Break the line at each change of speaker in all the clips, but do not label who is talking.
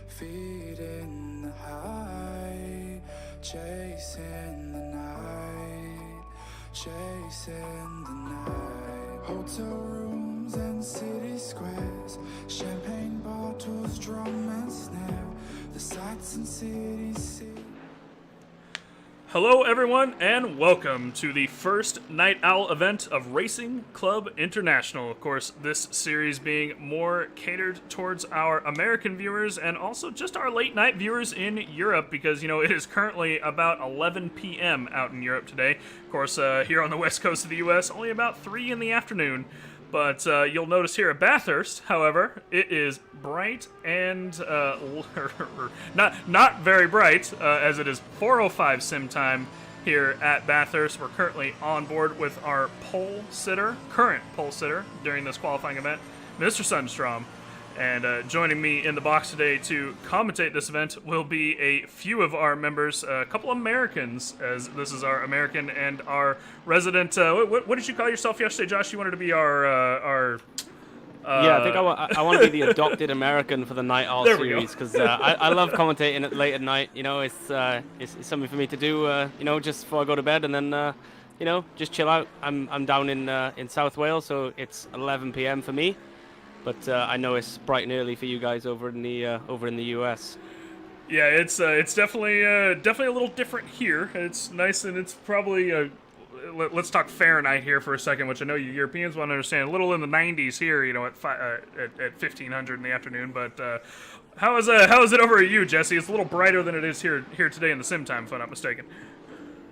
feet in the high, chasing the night, chasing the night. Hotel rooms and city squares, champagne bottles, drum and snare, the sights and cities see.
Hello everyone, and welcome to the first Night Owl event of Racing Club International. Of course, this series being more catered towards our American viewers and also just our late night viewers in Europe because, it is currently about 11 p.m. out in Europe today. Of course, here on the west coast of the U.S., only about 3 in the afternoon. But you'll notice here at Bathurst, however, it is bright and not very bright, as it is 4:05 sim time here at Bathurst. We're currently on board with our current pole sitter during this qualifying event, Mr. Sundstrom. And joining me in the box today to commentate this event will be a few of our members, a couple Americans, as this is our American and our resident. What did you call yourself yesterday, Josh? You wanted to be our
yeah, I think I want to be the adopted American for the Night Owl series because I love commentating it late at night. It's something for me to do. Just before I go to bed, and then just chill out. I'm down in South Wales, so it's 11 p.m. for me. But I know it's bright and early for you guys over in the US.
Yeah, it's definitely a little different here. It's nice, and it's probably let's talk Fahrenheit here for a second, which I know you Europeans want to understand. A little in the 90s here, at 1500 in the afternoon. But how is it over at you, Jesse? It's a little brighter than it is here today in the sim time, if I'm not mistaken.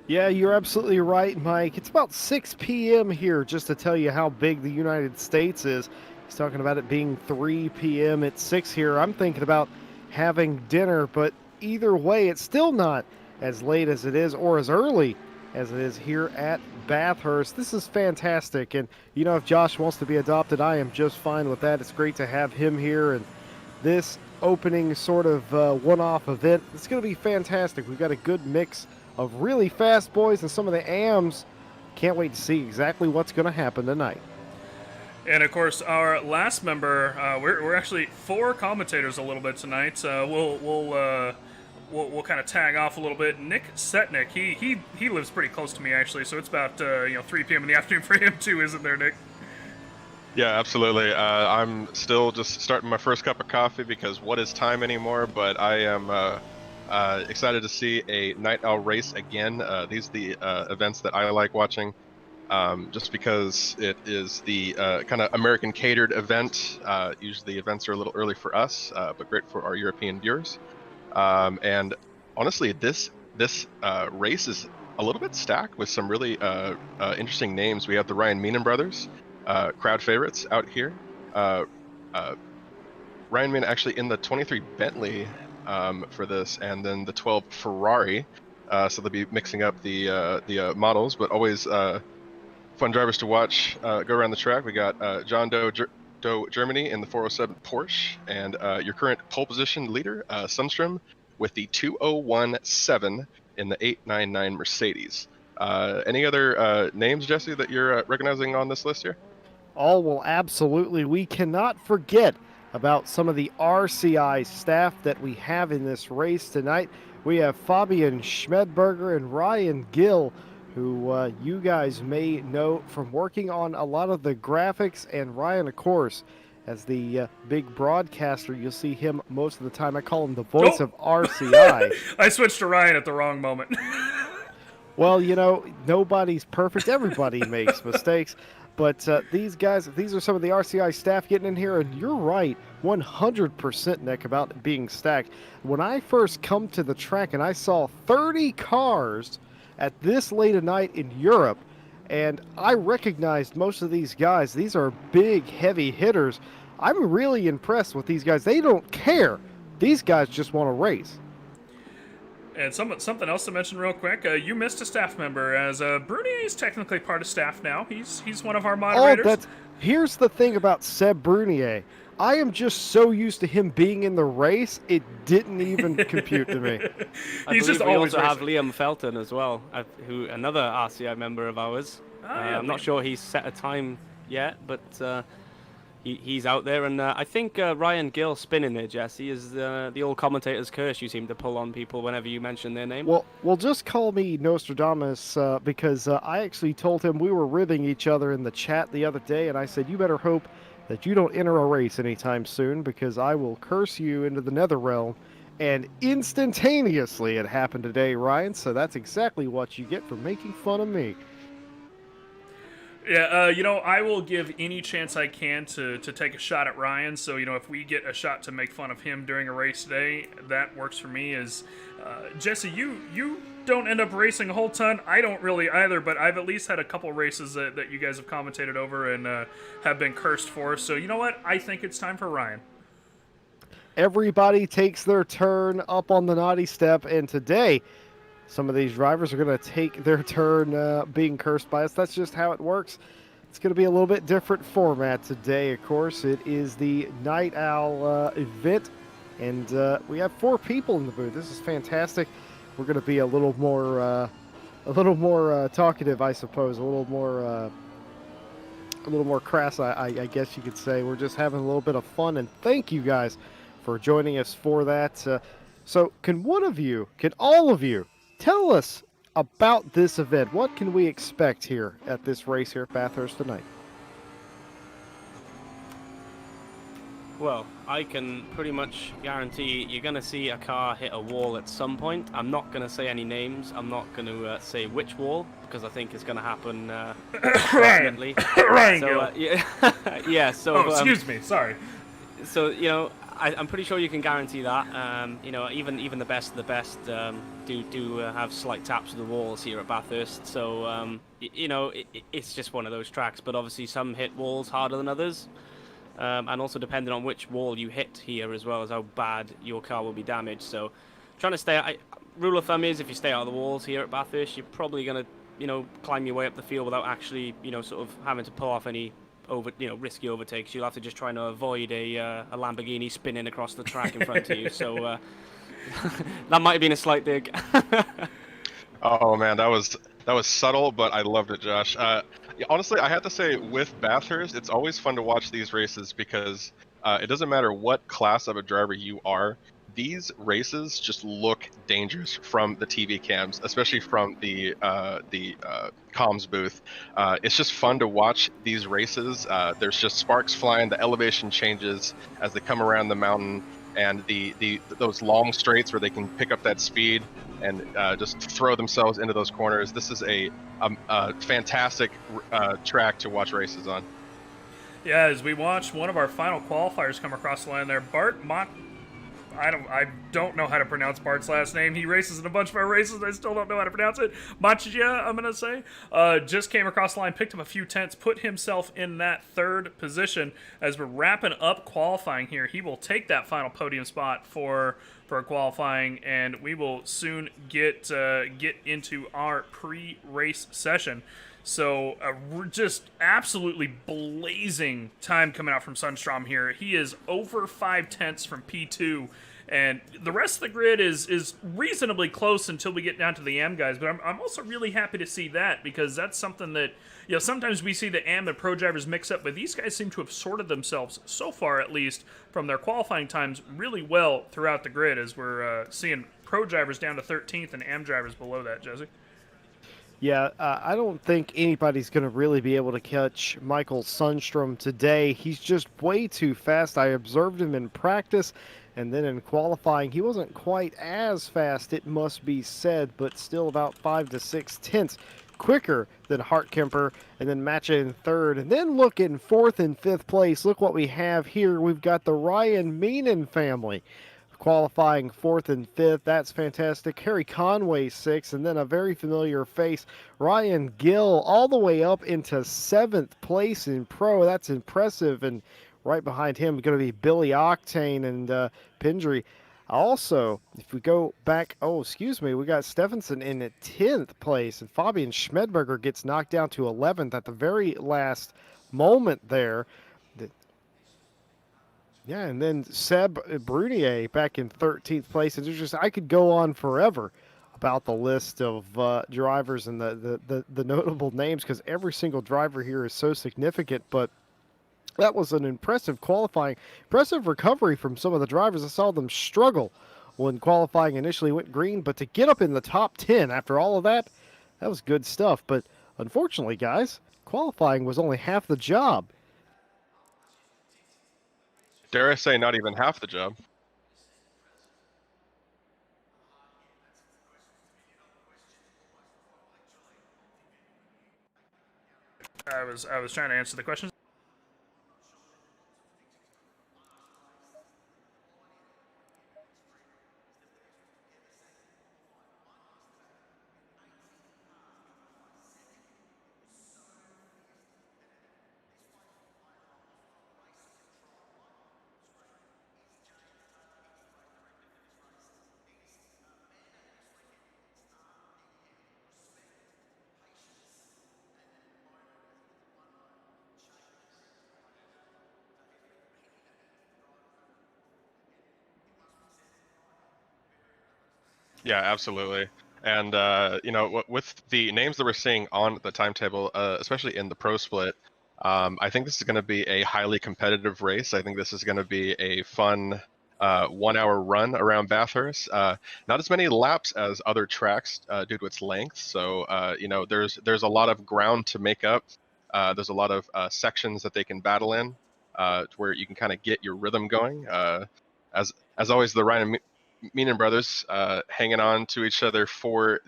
Yeah, you're absolutely right, Mike. It's about 6 p.m. here, just to tell you how big the United States is. He's talking about it being 3 p.m. at 6 here. I'm thinking about having dinner, but either way, it's still not as late as it is or as early as it is here at Bathurst. This is fantastic, and if Josh wants to be adopted, I am just fine with that. It's great to have him here, and this opening sort of one-off event, it's going to be fantastic. We've got a good mix of really fast boys and some of the AMs. Can't wait to see exactly what's going to happen tonight.
And of course, our last member, we're actually 4 commentators a little bit tonight. We'll kind of tag off a little bit. Nick Setnick, he lives pretty close to me actually, so it's about 3 p.m. in the afternoon for him too, isn't there, Nick?
Yeah, absolutely. I'm still just starting my first cup of coffee because what is time anymore? But I am excited to see a Night Owl race again. These are the events that I like watching. Just because it is the kind of American catered event. Usually the events are a little early for us, but great for our European viewers. And honestly, this race is a little bit stacked with some really interesting names. We have the Ryan Meenan brothers, crowd favorites out here. Ryan Meenan actually in the 23 Bentley for this, and then the 12 Ferrari. So they'll be mixing up the models, but always fun drivers to watch go around the track. We got John Doe Germany in the 407 Porsche, and your current pole position leader, Sundstrom, with the 2017 in the 899 Mercedes. Any other names, Jesse, that you're recognizing on this list here?
Oh, well, absolutely. We cannot forget about some of the RCI staff that we have in this race tonight. We have Fabian Schmedberger and Ryan Gill, who you guys may know from working on a lot of the graphics, and Ryan, of course, as the big broadcaster. You'll see him most of the time. I call him the voice of RCI.
I switched to Ryan at the wrong moment.
Well, nobody's perfect. Everybody makes mistakes. But these are some of the RCI staff getting in here, and you're right, 100%, Nick, about it being stacked. When I first come to the track and I saw 30 cars at this late at night in Europe, and I recognized most of these guys. These are big, heavy hitters. I'm really impressed with these guys. They don't care. These guys just want to race.
And something else to mention real quick. You missed a staff member, as Brunier is technically part of staff now. He's one of our moderators.
Here's the thing about Seb Brunier. I am just so used to him being in the race, it didn't even compute to me.
He's just
we
always
also have
racing.
Liam Felton as well, who another RCI member of ours. I'm not sure he's set a time yet, but he's out there, and I think Ryan Gill spinning there, Jesse, is the old commentator's curse you seem to pull on people whenever you mention their name.
Well, just call me Nostradamus because I actually told him we were ribbing each other in the chat the other day, and I said, you better hope that you don't enter a race anytime soon because I will curse you into the nether realm. And instantaneously it happened today, Ryan, so that's exactly what you get for making fun of me.
Yeah, I will give any chance I can to take a shot at Ryan. So, if we get a shot to make fun of him during a race today, that works for me. Jesse, you don't end up racing a whole ton. I don't really either, but I've at least had a couple races that you guys have commentated over and have been cursed for. So, you know what? I think it's time for Ryan.
Everybody takes their turn up on the naughty step, and today some of these drivers are going to take their turn being cursed by us. That's just how it works. It's going to be a little bit different format today, of course. It is the Night Owl event, and we have 4 people in the booth. This is fantastic. We're going to be a little more talkative, I suppose. A little more crass, I guess you could say. We're just having a little bit of fun, and thank you guys for joining us for that. So can all of you, tell us about this event? What can we expect here at this race here at Bathurst tonight?
Well, I can pretty much guarantee you're going to see a car hit a wall at some point. I'm not going to say any names. I'm not going to say which wall because I think it's going to happen definitely.
Ryan
so, yeah. So.
Oh, excuse me. Sorry.
So I'm pretty sure you can guarantee that. Even the best of the best do have slight taps of the walls here at Bathurst. So it's just one of those tracks. But obviously some hit walls harder than others, and also depending on which wall you hit here as well as how bad your car will be damaged. So trying to stay. Rule of thumb is if you stay out of the walls here at Bathurst, you're probably gonna climb your way up the field without actually sort of having to pull off any risky overtakes. You'll have to just try and avoid a Lamborghini spinning across the track in front of you. So that might have been a slight dig.
Oh man, that was subtle, but I loved it, Josh. Honestly, I have to say, with Bathurst, it's always fun to watch these races because it doesn't matter what class of a driver you are. These races just look dangerous from the TV cams, especially from the comms booth. It's just fun to watch these races. There's just sparks flying, the elevation changes as they come around the mountain, and those long straights where they can pick up that speed and just throw themselves into those corners. This is a fantastic track to watch races on.
Yeah, as we watch one of our final qualifiers come across the line there, I don't know how to pronounce Bart's last name. He races in a bunch of our races. I still don't know how to pronounce it. Machia, I'm going to say. Just came across the line, picked up a few tenths, put himself in that 3rd position. As we're wrapping up qualifying here, he will take that final podium spot for qualifying, and we will soon get into our pre-race session. So we're just absolutely blazing time coming out from Sundstrom here. He is over 5 tenths from P2, and the rest of the grid is reasonably close until we get down to the AM guys. But I'm also really happy to see that because that's something that sometimes we see the AM and pro drivers mix up, but these guys seem to have sorted themselves so far, at least from their qualifying times, really well throughout the grid. As we're seeing pro drivers down to 13th and AM drivers below that, Jesse.
Yeah, I don't think anybody's going to really be able to catch Michael Sundstrom today. He's just way too fast. I observed him in practice, and then in qualifying, he wasn't quite as fast, it must be said, but still about 5 to 6 tenths quicker than Hartkemper, and then Matcha in 3rd. And then look in 4th and 5th place. Look what we have here. We've got the Ryan Meenan family qualifying 4th and 5th. That's fantastic. Harry Conway 6th, and then a very familiar face, Ryan Gill, all the way up into 7th place in pro. That's impressive. And right behind him going to be Billy Octane and Pindry. Also, if we go back, we got Stephenson in 10th place, and Fabian Schmedberger gets knocked down to 11th at the very last moment there. Yeah, and then Seb Brunier back in 13th place. And I could go on forever about the list of drivers and the notable names because every single driver here is so significant. But That was an impressive qualifying, impressive recovery from some of the drivers. I saw them struggle when qualifying initially went green, but to get up in the top 10 after all of that, that was good stuff. But unfortunately, guys, qualifying was only half the job.
Dare I say, not even half the job.
I was trying to answer the question.
Yeah, absolutely. And with the names that we're seeing on the timetable, especially in the pro split, I think this is going to be a highly competitive race. I think this is going to be a fun 1 hour run around Bathurst. Not as many laps as other tracks due to its length. So there's a lot of ground to make up. There's a lot of sections that they can battle in, where you can kind of get your rhythm going. As always, the Ryan Meenan brothers hanging on to each other for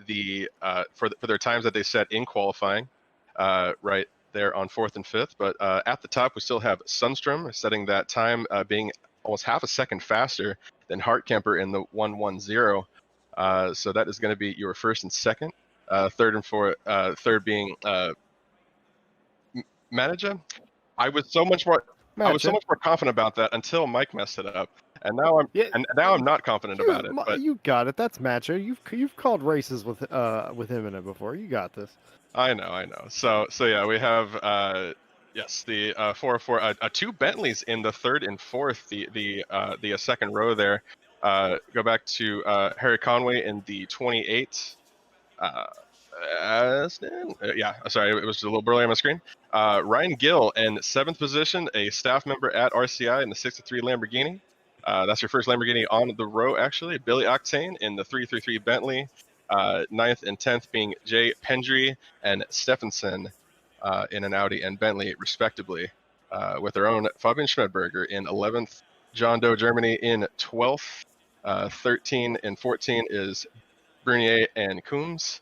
for their times that they set in qualifying, right there on 4th and 5th. But at the top, we still have Sundstrom setting that time, being almost half a second faster than Hartkamper in the 1:10. So that is going to be your first and second. Third and fourth, third being Manager. I was so much more confident about that until Mike messed it up, and now I'm not confident about it. But
you got it. That's Matcha. You've called races with him in it before. You got this.
I know. So yeah, we have yes, the 404, two Bentleys in the third and fourth, the second row there. Go back to Harry Conway in the 28. Sorry, it was a little blurry on my screen. Ryan Gill in 7th position, a staff member at RCI in the 63 Lamborghini. That's your first Lamborghini on the row, actually. Billy Octane in the 333 Bentley. 9th and 10th being Jay Pendry and Stephenson in an Audi and Bentley, respectively, with their own Fabian Schmedberger in 11th. John Doe Germany in 12th. 13 and 14 is Bernier and Coombs,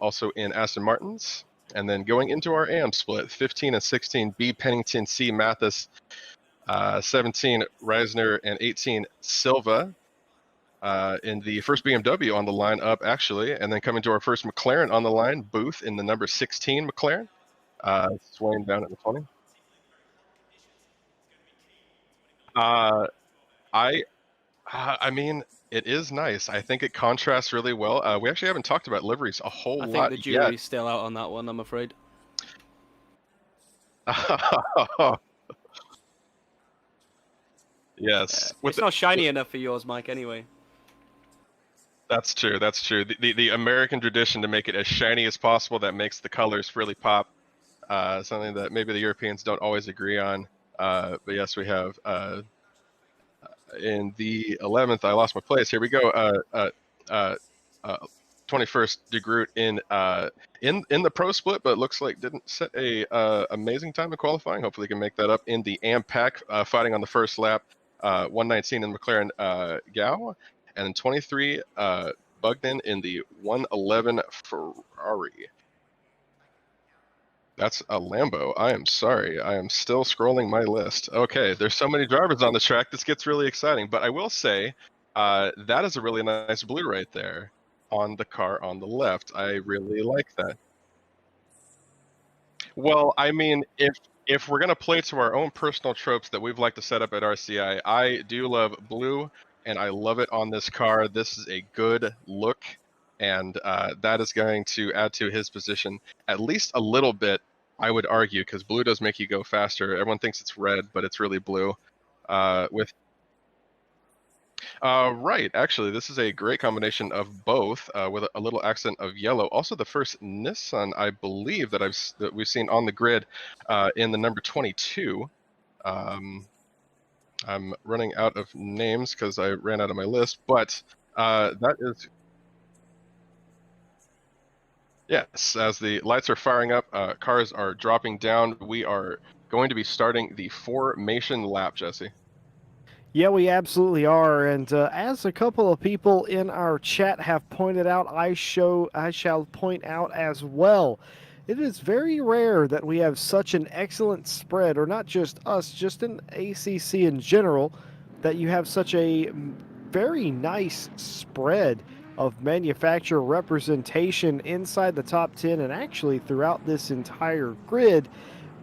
also in Aston Martins. And then going into our AM split, 15 and 16, B. Pennington, C. Mathis, 17, Reisner, and 18, Silva. In the first BMW on the line up, actually. And then coming to our first McLaren on the line, Booth in the number 16 McLaren, swaying down at the 20. I mean, it is nice. I think it contrasts really well. We actually haven't talked about liveries a whole lot yet.
I think the jury's still out on that one, I'm afraid.
Yes.
It's not shiny enough for yours, Mike, anyway.
That's true. The American tradition to make it as shiny as possible, that makes the colors really pop. Something that maybe the Europeans don't always agree on. But yes, we have in the 11th, I lost my place. Here we go. 21st De Groot in the pro split, but looks like didn't set a amazing time in qualifying. Hopefully, he can make that up in the AMPAC, fighting on the first lap. 119 in McLaren Gao, and 23 Bugden in the 111 Ferrari. That's a Lambo. I am sorry. I am still scrolling my list. Okay, there's so many drivers on the track. This gets really exciting. But I will say that is a really nice blue right there on the car on the left. I really like that. Well, I mean, if we're going to play to our own personal tropes that we've liked to set up at RCI, I do love blue, and I love it on this car. This is a good look, and that is going to add to his position at least a little bit, I would argue, because blue does make you go faster. Everyone thinks it's red, but it's really blue. Right, actually, this is a great combination of both, with a little accent of yellow. Also, the first Nissan, I believe, that we've seen on the grid in the number 22. I'm running out of names because I ran out of my list, but that is. Yes, as the lights are firing up, cars are dropping down. We are going to be starting the formation lap, Jesse.
Yeah, we absolutely are. And as a couple of people in our chat have pointed out, I shall point out as well. It is very rare that we have such an excellent spread, or not just us, just in ACC in general, that you have such a very nice spread of manufacturer representation inside the top 10 and actually throughout this entire grid.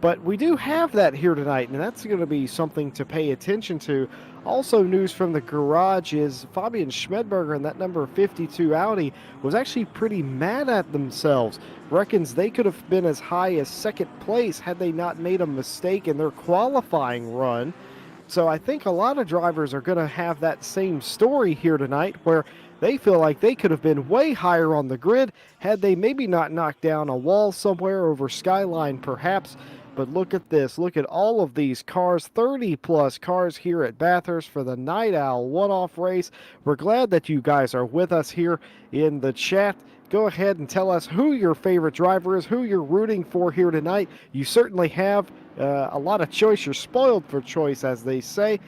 But we do have that here tonight, and that's going to be something to pay attention to. Also, news from the garage is Fabian Schmedberger and that number 52 Audi was actually pretty mad at themselves. Reckons they could have been as high as second place had they not made a mistake in their qualifying run. So I think a lot of drivers are going to have that same story here tonight where they feel like they could have been way higher on the grid had they maybe not knocked down a wall somewhere over Skyline perhaps. But look at this. Look at all of these cars, 30 plus cars here at Bathurst for the Night Owl one-off race. We're glad that you guys are with us here in the chat. Go ahead and tell us who your favorite driver is, who you're rooting for here tonight. You certainly have a lot of choice. You're spoiled for choice, as they say.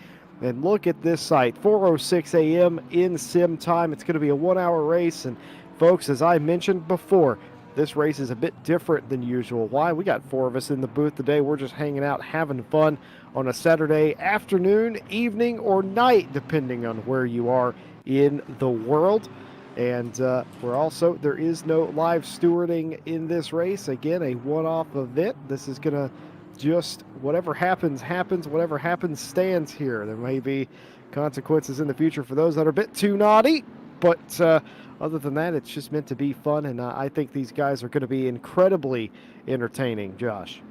And look at this site, 4:06 a.m. in sim time. It's going to be a 1-hour race. And folks, as I mentioned before, this race is a bit different than usual. Why? We got 4 of us in the booth today. We're just hanging out, having fun on a Saturday afternoon, evening, or night, depending on where you are in the world. And there is no live stewarding in this race. Again, a one-off event. This is going to just, whatever happens, happens. Whatever happens, stands here. There may be consequences in the future for those that are a bit too naughty, but other than that, it's just meant to be fun, and I think these guys are going to be incredibly entertaining. Josh.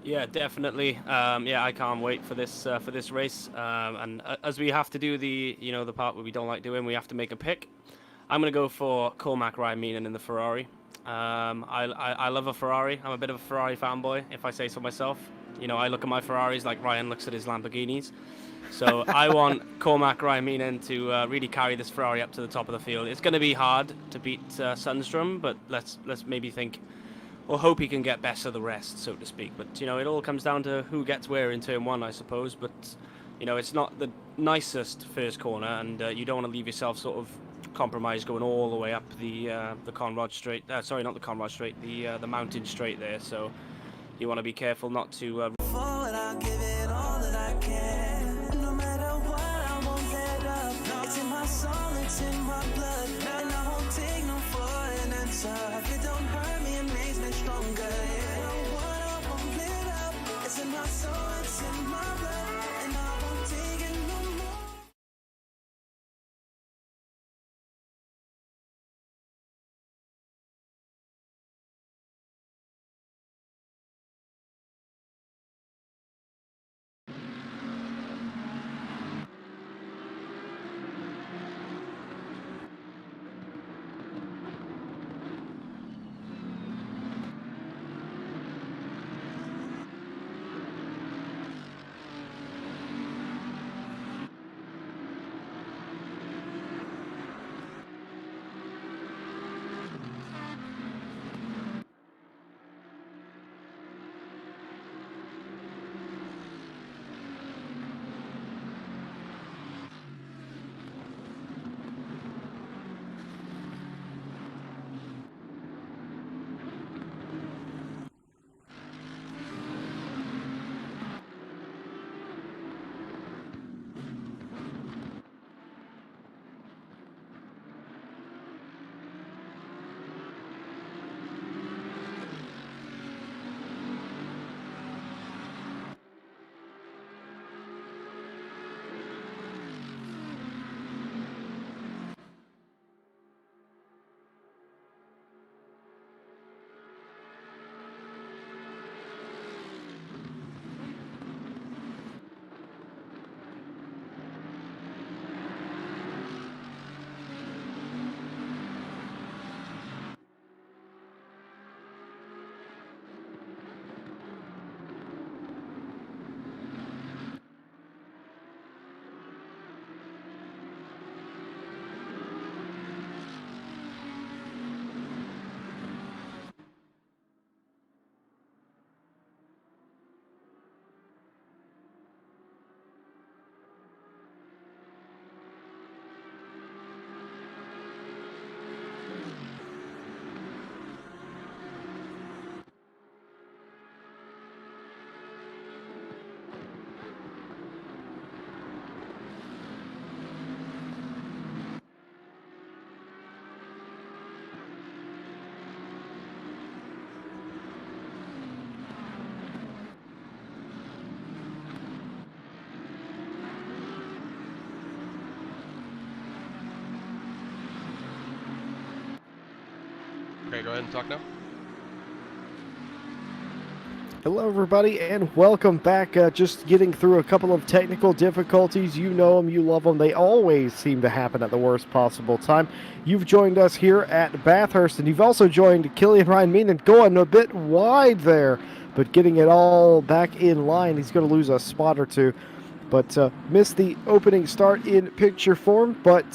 Yeah, definitely. I can't wait for this race. And as we have to do the part where we don't like doing, we have to make a pick. I'm gonna go for Cormac Ryan Meenan in the Ferrari. I love a Ferrari. I'm a bit of a Ferrari fanboy, if I say so myself. You know, I look at my Ferraris like Ryan looks at his Lamborghinis. So I want Cormac Ryan Meenan to really carry this Ferrari up to the top of the field. It's going to be hard to beat Sundstrom, but let's maybe think or hope he can get best of the rest, so to speak. But you know, it all comes down to who gets where in turn 1, I suppose. But you know, it's not the nicest first corner, and you don't want to leave yourself sort of compromised going all the way up the Conrad Straight. Sorry, not the Conrad Straight, the mountain straight there. So you want to be careful not to.
Forward, I'll give it all that I can. No matter what, I won't let up. No, it's in my soul, it's in my blood, and I won't take no for an answer. If it don't hurt me, it makes me stronger. Yeah, no, what I won't let up. It's in my soul, it's in my blood, and I won't take it no more.
Okay, go ahead and talk now.
Hello, everybody, and welcome back. Just getting through a couple of technical difficulties. You know them, you love them. They always seem to happen at the worst possible time. You've joined us here at Bathurst, and you've also joined Killian Ryan Meenan going a bit wide there, but getting it all back in line. He's going to lose a spot or two, but missed the opening start in picture form, but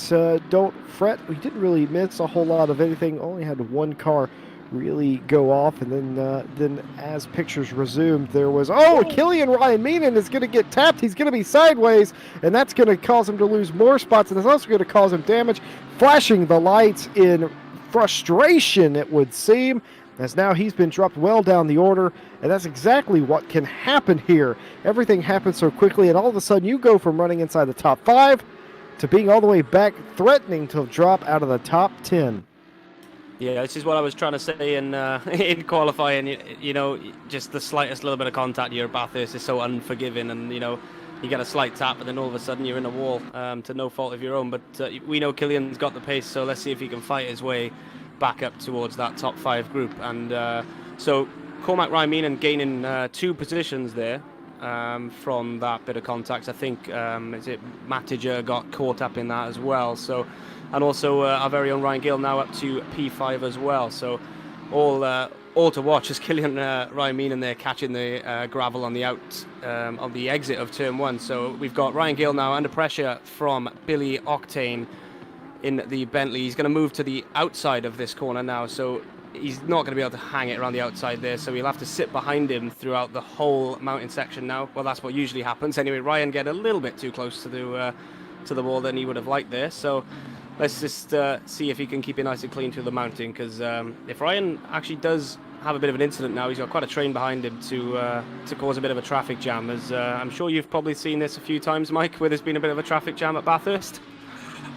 don't fret. We didn't really miss a whole lot of anything. Only had one car really go off, and then as pictures resumed, there was Killian Ryan Meenan is going to get tapped. He's going to be sideways, and that's going to cause him to lose more spots, and it's also going to cause him damage, flashing the lights in frustration, it would seem, as now he's been dropped well down the order, and that's exactly what can happen here. Everything happens so quickly, and all of a sudden you go from running inside the top 5 to being all the way back, threatening to drop out of the top 10.
Yeah, this is what I was trying to say in in qualifying. You know, just the slightest little bit of contact here at Bathurst is so unforgiving, and you know, you get a slight tap, and then all of a sudden you're in a wall to no fault of your own. But we know Killian's got the pace, so let's see if he can fight his way back up towards that top 5 group. And so Cormac Ryan Meenan gaining 2 positions there from that bit of contact. I think is it Mattiger got caught up in that as well. So. And also our very own Ryan Gill now up to P5 as well. So all to watch as Killian Ryan Meenan there catching the gravel on the on the exit of turn 1. So we've got Ryan Gill now under pressure from Billy Octane in the Bentley. He's going to move to the outside of this corner now. So he's not going to be able to hang it around the outside there. So he'll have to sit behind him throughout the whole mountain section now. Well, that's what usually happens. Anyway, Ryan get a little bit too close to the wall than he would have liked there. So let's just see if he can keep it nice and clean through the mountain, because if Ryan actually does have a bit of an incident now, he's got quite a train behind him to cause a bit of a traffic jam. As I'm sure you've probably seen this a few times, Mike, where there's been a bit of a traffic jam at Bathurst.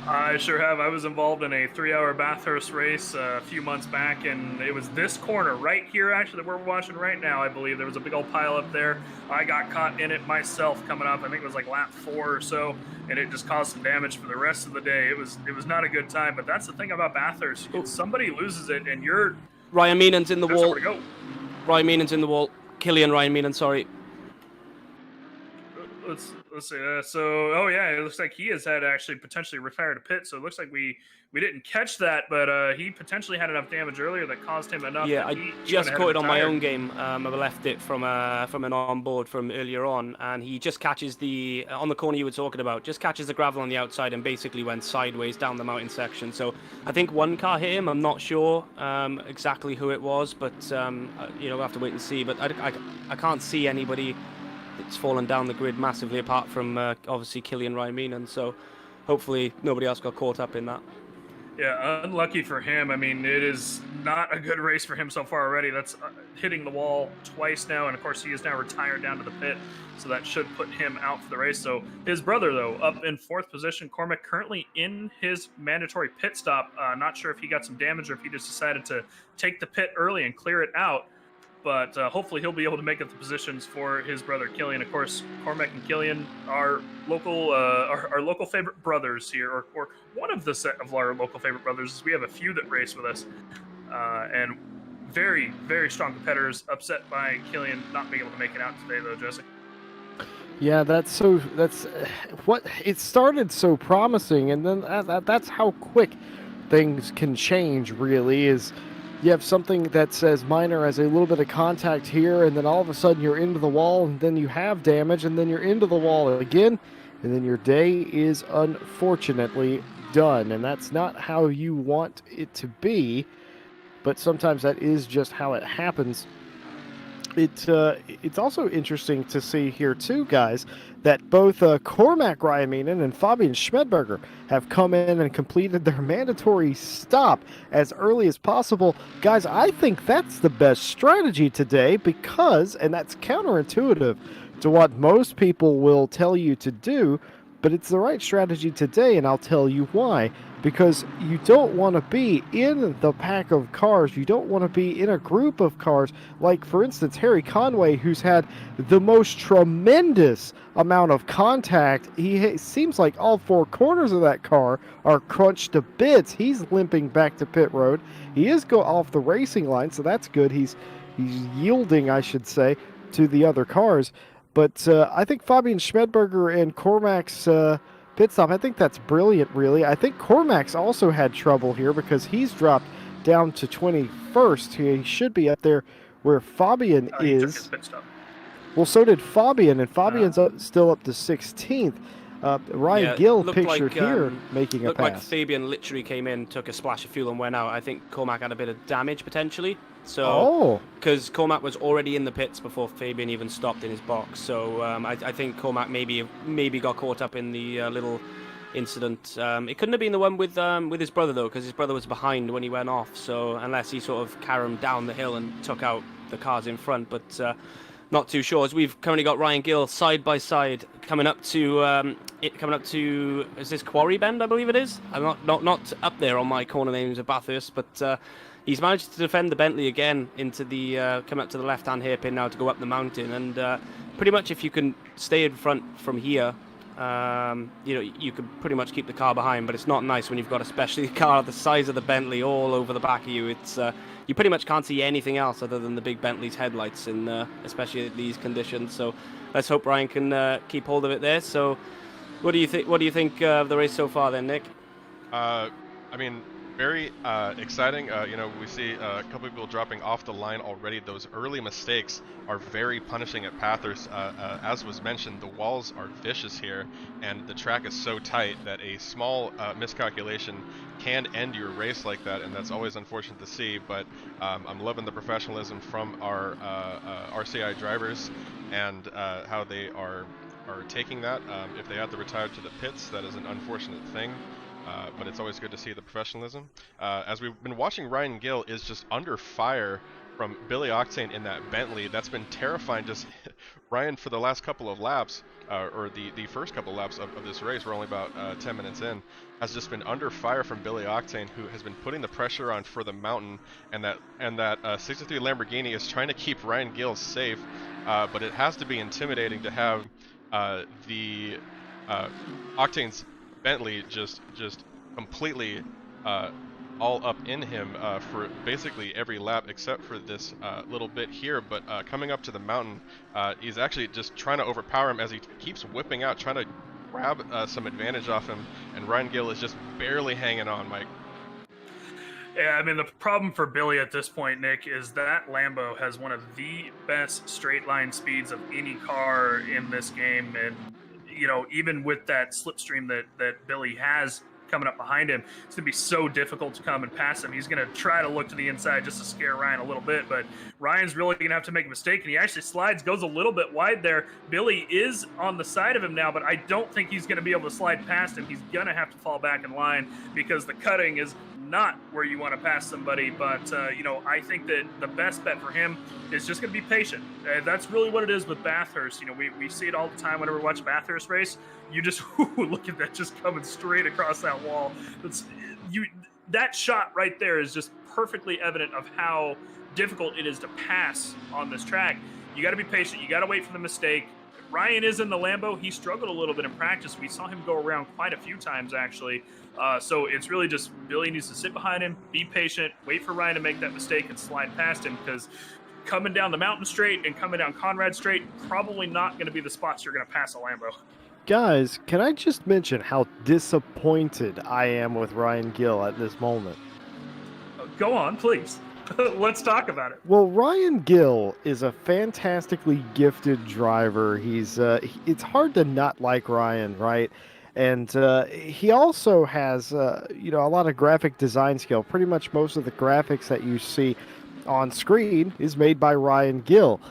I sure have. I was involved in a 3-hour Bathurst race a few months back, and it was this corner right here, actually, that we're watching right now, I believe. There was a big old pile up there. I got caught in it myself coming up. I think it was like lap 4 or so, and it just caused some damage for the rest of the day. It was not a good time, but that's the thing about Bathurst. Somebody loses it, and you're...
Ryan Meenan's in the wall.
To go.
Ryan Meenan's in the wall. Killian Ryan Meenan, sorry.
Let's see. It looks like he has had actually potentially retired a pit. So it looks like we didn't catch that, but he potentially had enough damage earlier that caused him enough.
Yeah, I just caught it on my own game. I left it from an onboard from earlier on, and he just catches on the corner you were talking about, just catches the gravel on the outside and basically went sideways down the mountain section. So I think one car hit him. I'm not sure exactly who it was, but we'll have to wait and see. But I can't see anybody that's fallen down the grid massively apart from obviously Killian Ryan Meenan. So hopefully nobody else got caught up in that.
Yeah, unlucky for him. I mean, it is not a good race for him so far already. That's hitting the wall twice now, and of course he is now retired down to the pit, so that should put him out for the race. So his brother, though, up in 4th position, Cormac, currently in his mandatory pit stop. Not sure if he got some damage or if he just decided to take the pit early and clear it out. But hopefully he'll be able to make up the positions for his brother Killian. Of course, Cormac and Killian are local favorite brothers here, or one of the set of our local favorite brothers. Is we have a few that race with us, and very, very strong competitors. Upset by Killian not being able to make it out today, though, Jesse.
Yeah, that's what it started so promising, and then that's how quick things can change. Really, is. You have something that says minor as a little bit of contact here, and then all of a sudden you're into the wall, and then you have damage, and then you're into the wall again, and then your day is unfortunately done. And that's not how you want it to be, but sometimes that is just how it happens. It's also interesting to see here too, guys, that both Cormac Ryan Meenan and Fabian Schmedberger have come in and completed their mandatory stop as early as possible. Guys, I think that's the best strategy today because, and that's counterintuitive to what most people will tell you to do, but it's the right strategy today, and I'll tell you why. Because you don't want to be in the pack of cars. You don't want to be in a group of cars. Like, for instance, Harry Conway, who's had the most tremendous amount of contact. Seems like all four corners of that car are crunched to bits. He's limping back to pit road. He is off the racing line, so that's good. He's yielding, I should say, to the other cars. But I think Fabian Schmedberger and Cormac's pit stop, I think that's brilliant, really. I think Cormac's also had trouble here because he's dropped down to 21st. He should be up there where Fabian
He took
is.
his pit stop.
Well, so did Fabian, and Fabian's still up to 16th. Ryan Gill pictured here making a
looked
pass.
like Fabian literally came in, took a splash of fuel and went out. I think Cormac had a bit of damage potentially. So, because Cormac was already in the pits before Fabian even stopped in his box. So I think Cormac maybe got caught up in the little incident. It couldn't have been the one with his brother though, because his brother was behind when he went off. So unless he sort of carried him down the hill and took out the cars in front, but not too sure. As we've currently got Ryan Gill side by side coming up to is this Quarry Bend, I believe it is. I'm not up there on my corner names of Bathurst, but he's managed to defend the Bentley again into the coming up to the left-hand hairpin now to go up the mountain. And pretty much if you can stay in front from here, you can pretty much keep the car behind. But it's not nice when you've got especially a car the size of the Bentley all over the back of you. It's you pretty much can't see anything else other than the big Bentley's headlights, in especially at these conditions. So let's hope Ryan can keep hold of it there. So what do you think? What do you think of the race so far, then, Nick?
I mean, very exciting. We see a couple people dropping off the line already. Those early mistakes are very punishing at Bathurst. As was mentioned, the walls are vicious here, and the track is so tight that a small miscalculation can end your race like that, and that's always unfortunate to see. But I'm loving the professionalism from our RCI drivers and how they are taking that. If they had to retire to the pits, that is an unfortunate thing. But it's always good to see the professionalism. As we've been watching, Ryan Gill is just under fire from Billy Octane in that Bentley. That's been terrifying. Just Ryan, for the last couple of laps, or the first couple of laps of this race, we're only about 10 minutes in, has just been under fire from Billy Octane, who has been putting the pressure on for the mountain, and that 63 Lamborghini is trying to keep Ryan Gill safe, but it has to be intimidating to have the Octane's Bentley just completely all up in him for basically every lap except for this little bit here. But coming up to the mountain, he's actually just trying to overpower him as he keeps whipping out, trying to grab some advantage off him, and Ryan Gill is just barely hanging on, Mike.
Yeah, I mean, the problem for Billy at this point, Nick, is that Lambo has one of the best straight line speeds of any car in this game. And, even with that slipstream that Billy has coming up behind him, it's going to be so difficult to come and pass him. He's going to try to look to the inside just to scare Ryan a little bit, but Ryan's really going to have to make a mistake, and he actually slides, goes a little bit wide there. Billy is on the side of him now, but I don't think he's going to be able to slide past him. He's going to have to fall back in line because the cutting is not where you want to pass somebody. But I think that the best bet for him is just going to be patient. That's really what it is with Bathurst. We see it all the time whenever we watch Bathurst race. You just look at that, just coming straight across that wall. That shot right there is just perfectly evident of how difficult it is to pass on this track. You got to be patient. You got to wait for the mistake. Ryan is in the Lambo. He struggled a little bit in practice. We saw him go around quite a few times, actually. So it's really just Billy needs to sit behind him, be patient, wait for Ryan to make that mistake and slide past him, because coming down the mountain straight and coming down Conrad straight, probably not going to be the spots you're going to pass a Lambo.
Guys, can I just mention how disappointed I am with Ryan Gill at this moment?
Go on, please. Let's talk about it.
Well, Ryan Gill is a fantastically gifted driver. It's hard to not like Ryan, right? And he also has, a lot of graphic design skill. Pretty much most of the graphics that you see on screen is made by Ryan Gill.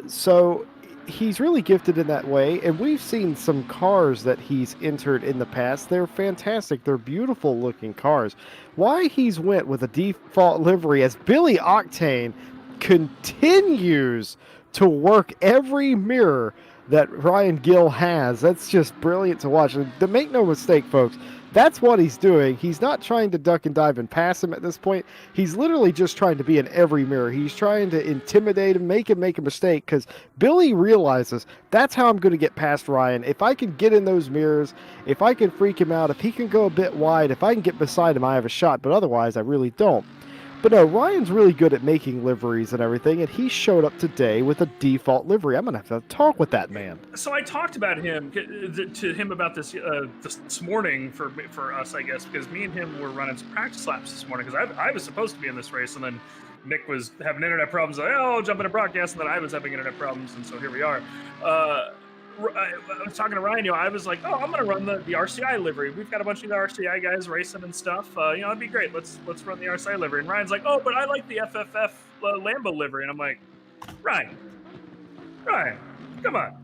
So he's really gifted in that way. And we've seen some cars that he's entered in the past. They're fantastic. They're beautiful looking cars. Why he's went with a default livery as Billy Octane continues to work every mirror that Ryan Gill has. That's just brilliant to watch. And to make no mistake, folks, that's what he's doing. He's not trying to duck and dive and pass him at this point. He's literally just trying to be in every mirror. He's trying to intimidate him, make a mistake, because Billy realizes that's how I'm going to get past Ryan. If I can get in those mirrors, if I can freak him out, if he can go a bit wide, if I can get beside him, I have a shot. But otherwise, I really don't. But no, Ryan's really good at making liveries and everything, and he showed up today with a default livery. I'm going to have to talk with that man.
So I talked about him to him about this morning for us, I guess, because me and him were running some practice laps this morning because I was supposed to be in this race, and then Nick was having internet problems. Like, oh, jump into broadcast, and then I was having internet problems, and so here we are. I was talking to Ryan, I was like, oh, I'm going to run the RCI livery. We've got a bunch of the RCI guys racing and stuff. It'd be great. Let's run the RCI livery. And Ryan's like, oh, but I like the FFF Lambo livery. And I'm like, Ryan, come on.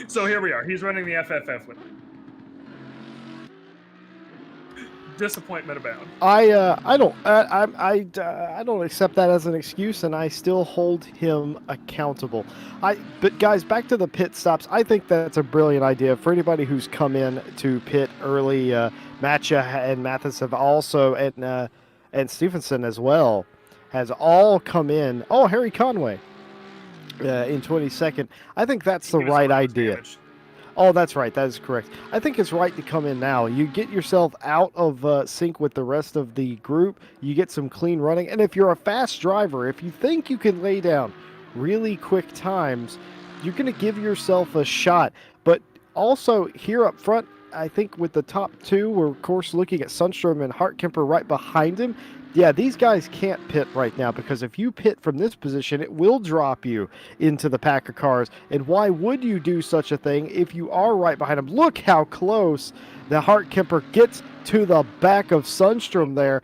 So here we are. He's running the FFF livery. Disappointment abound.
I don't accept that as an excuse, and I still hold him accountable. But guys, back to the pit stops. I think that's a brilliant idea for anybody who's come in to pit early. Matcha and Mathis have also, and Stevenson as well, has all come in. Oh, Harry Conway in 22nd. I think that's the right idea.
Damage.
Oh, that's right. That is correct. I think it's right to come in now. You get yourself out of sync with the rest of the group. You get some clean running. And if you're a fast driver, if you think you can lay down really quick times, you're going to give yourself a shot. But also here up front, I think with the top two, we're of course looking at Sundstrom and Hartkemper right behind him. Yeah, these guys can't pit right now because if you pit from this position, it will drop you into the pack of cars. And why would you do such a thing if you are right behind him? Look how close the Hartkemper gets to the back of Sundstrom there.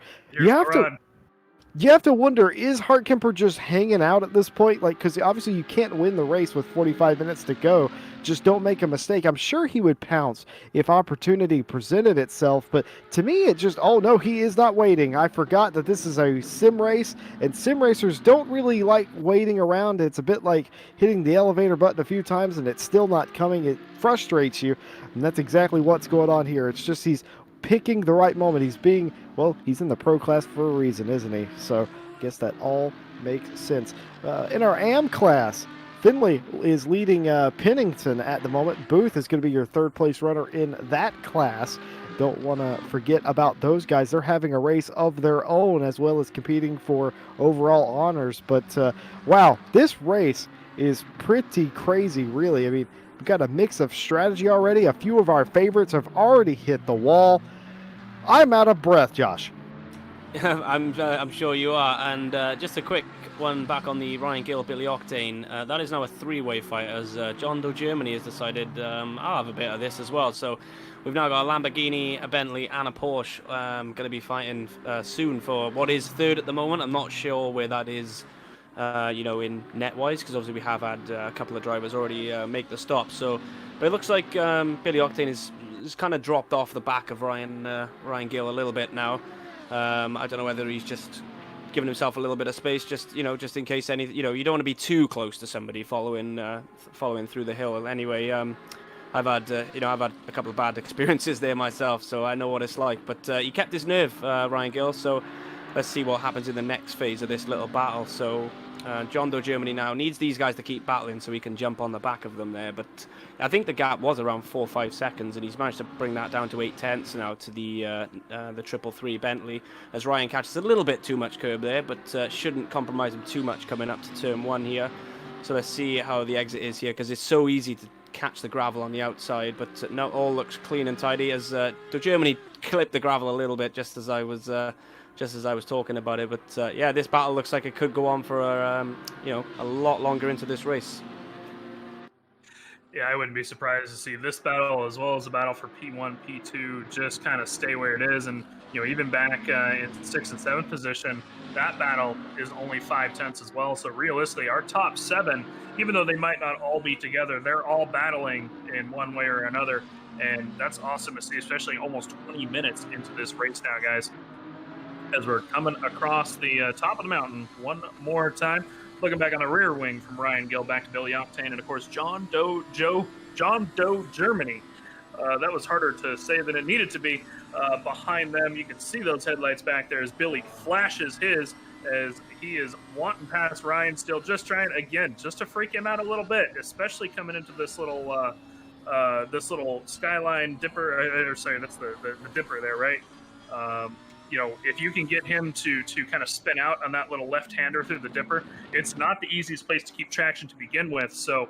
You have to wonder, is Hartkemper just hanging out at this point? Because obviously you can't win the race with 45 minutes to go. Just don't make a mistake. I'm sure he would pounce if opportunity presented itself. But to me, it just, oh no, he is not waiting. I forgot that this is a sim race, and sim racers don't really like waiting around. It's a bit like hitting the elevator button a few times and it's still not coming. It frustrates you, and that's exactly what's going on here. It's just he's picking the right moment. He's in the pro class for a reason, isn't he? So I guess that all makes sense. In our AM class, Finley is leading Pennington at the moment. Booth is going to be your third place runner in that class. Don't want to forget about those guys. They're having a race of their own as well as competing for overall honors. But wow, this race is pretty crazy, really. I mean, we've got a mix of strategy already. A few of our favorites have already hit the wall. I'm out of breath, Josh.
I'm sure you are. And just a quick one back on the Ryan Gill, Billy Octane. That is now a three-way fight as John Doe Germany has decided I'll have a bit of this as well. So we've now got a Lamborghini, a Bentley, and a Porsche going to be fighting soon for what is third at the moment. I'm not sure where that is, in net-wise, because obviously we have had a couple of drivers already make the stop. So, but it looks like Billy Octane is kind of dropped off the back of Ryan Gill a little bit now. I don't know whether he's just giving himself a little bit of space, just in case any, you don't want to be too close to somebody following through the hill. Anyway, I've had a couple of bad experiences there myself, so I know what it's like. But he kept his nerve, Ryan Gill. So let's see what happens in the next phase of this little battle. So John Doe Germany now needs these guys to keep battling so he can jump on the back of them there. But I think the gap was around 4 or 5 seconds, and he's managed to bring that down to 8/10 now to the 333 Bentley, as Ryan catches a little bit too much curb there, but shouldn't compromise him too much coming up to turn 1 here. So let's see how the exit is here, because it's so easy to catch the gravel on the outside. But no, all looks clean and tidy as Doe Germany clipped the gravel a little bit just as I was talking about it. But yeah, this battle looks like it could go on for a lot longer into this race.
Yeah, I wouldn't be surprised to see this battle as well as the battle for P1, P2 just kind of stay where it is. And, even back in 6th and 7th position, that battle is only 5/10 as well. So realistically, our top 7, even though they might not all be together, they're all battling in one way or another. And that's awesome to see, especially almost 20 minutes into this race now, guys. As we're coming across the top of the mountain one more time. Looking back on the rear wing from Ryan Gill back to Billy Octane, and of course John Doe Germany. That was harder to say than it needed to be. Behind them, you can see those headlights back there as Billy flashes his, as he is wanting past Ryan, still just trying again, just to freak him out a little bit, especially coming into this little skyline dipper. Sorry, that's the dipper there, right? If you can get him to kind of spin out on that little left-hander through the dipper, it's not the easiest place to keep traction to begin with. So,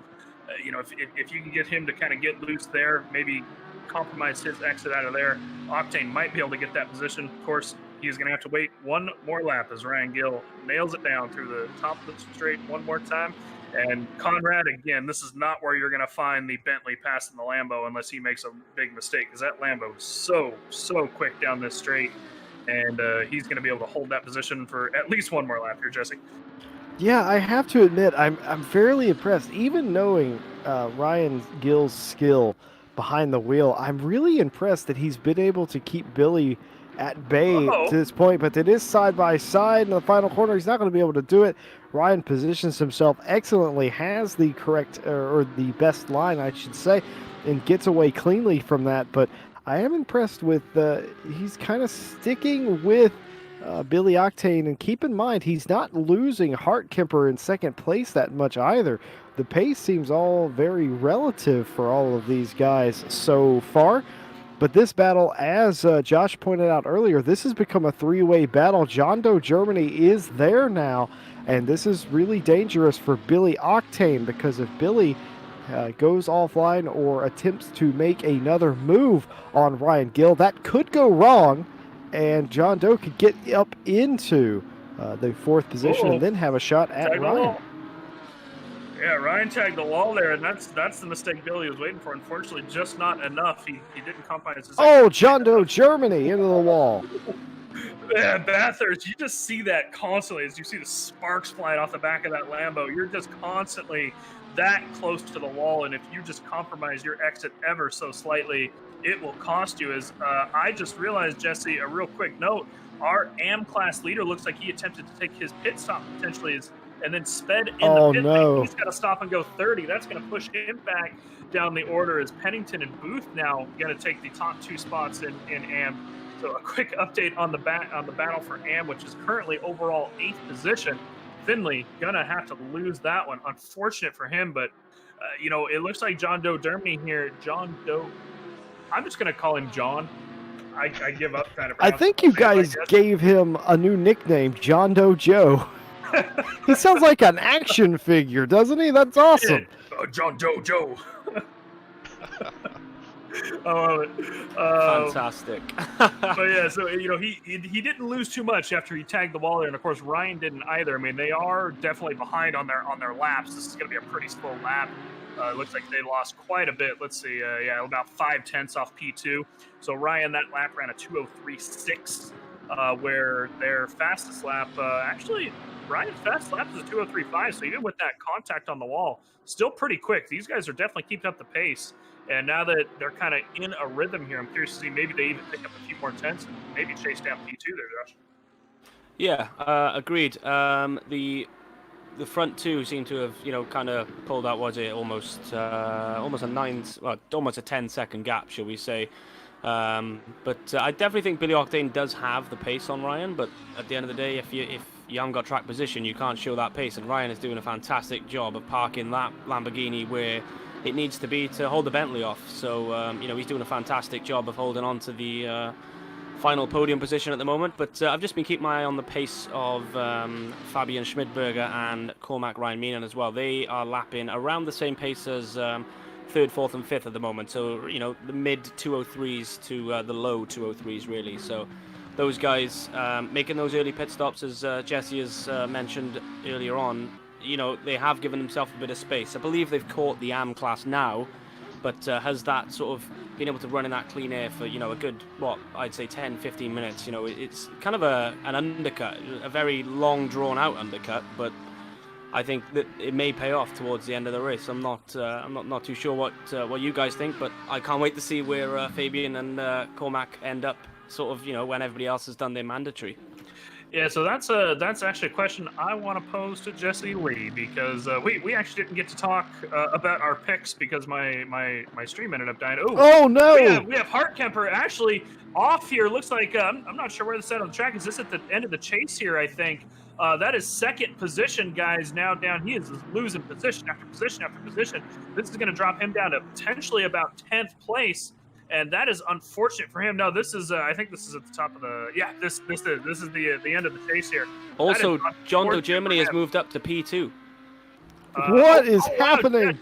if you can get him to kind of get loose there, maybe compromise his exit out of there, Octane might be able to get that position. Of course, he's going to have to wait one more lap as Ryan Gill nails it down through the top of the straight one more time. And Conrad, again, this is not where you're going to find the Bentley passing the Lambo unless he makes a big mistake, because that Lambo is so quick down this straight. And he's going to be able to hold that position for at least one more lap here, Jesse.
Yeah, I have to admit, I'm fairly impressed. Even knowing Ryan Gill's skill behind the wheel, I'm really impressed that he's been able to keep Billy at bay to this point. But it is side by side in the final corner. He's not going to be able to do it. Ryan positions himself excellently, has the correct or the best line, I should say, and gets away cleanly from that. But I am impressed with he's kind of sticking with Billy Octane, and keep in mind he's not losing Hartkemper in second place that much either. The pace seems all very relative for all of these guys so far. But this battle, as Josh pointed out earlier, this has become a three-way battle. John Doe Germany is there now, and this is really dangerous for Billy Octane, because if Billy goes offline or attempts to make another move on Ryan Gill, that could go wrong, and John Doe could get up into the fourth position and then have a shot at Ryan.
Yeah, Ryan tagged the wall there, and that's the mistake Billy was waiting for. Unfortunately, just not enough. He didn't compromise his...
Oh, John Doe Germany into the wall.
Yeah, Bathurst, you just see that constantly as you see the sparks flying off the back of that Lambo. You're just constantly that close to the wall, and if you just compromise your exit ever so slightly, it will cost you. As I just realized, Jesse, a real quick note, our AM class leader looks like he attempted to take his pit stop potentially and then sped in the pit lane. He's got to stop and go 30. That's going to push him back down the order, as Pennington and Booth now going to take the top two spots in AM. So a quick update on the battle for AM, which is currently overall 8th position. Finley gonna have to lose that one. Unfortunate for him, but it looks like John Doe Germany here. John Doe, I'm just gonna call him John. I give up kind of.
I think you guys gave him a new nickname, John Doe Joe. He sounds like an action figure, doesn't he? That's awesome.
John Doe Joe. I love it.
Fantastic.
But yeah, so he didn't lose too much after he tagged the wall there, and of course Ryan didn't either. I mean, they are definitely behind on their laps. This is going to be a pretty slow lap. It looks like they lost quite a bit. Let's see, about 5/10 off P2. So Ryan, that lap ran a 2:03.6, where their fastest lap, actually Ryan's fastest lap is a 2:03.5. So even with that contact on the wall, still pretty quick. These guys are definitely keeping up the pace. And now that they're kind of in a rhythm here, I'm curious to see maybe they even pick up a few more tenths and maybe chase down P2 there, Josh.
Yeah, agreed. The front two seem to have, kind of pulled out, was it, almost a 10-second gap, shall we say. But I definitely think Billy Octane does have the pace on Ryan, but at the end of the day, if you haven't got track position, you can't show that pace, and Ryan is doing a fantastic job of parking that Lamborghini where it needs to be to hold the Bentley off. So, he's doing a fantastic job of holding on to the final podium position at the moment. But I've just been keeping my eye on the pace of Fabian Schmidberger and Cormac Ryan Meenan as well. They are lapping around the same pace as 3rd, 4th, and 5th at the moment. So, the mid 2:03s to the low 2:03s, really. So, those guys making those early pit stops, as Jesse has mentioned earlier on, they have given themselves a bit of space. I believe they've caught the AM class now, but has that sort of been able to run in that clean air for, a good, I'd say 10, 15 minutes. It's kind of an undercut, a very long, drawn-out undercut, but I think that it may pay off towards the end of the race. I'm not too sure what you guys think, but I can't wait to see where Fabian and Cormac end up, sort of, when everybody else has done their mandatory.
Yeah, so that's actually a question I want to pose to Jesse Lee, because we actually didn't get to talk about our picks because my stream ended up dying.
Oh no!
We have Hartkemper actually off here. Looks like I'm not sure where this is at on the track. Is this at the end of the chase here? I think that is second position, guys. Now down, he is losing position after position after position. This is going to drop him down to potentially about 10th place. And that is unfortunate for him. No, this is I think this is at the top of the this is the end of the chase here.
Also, John Doe Germany has moved up to P2.
What is happening?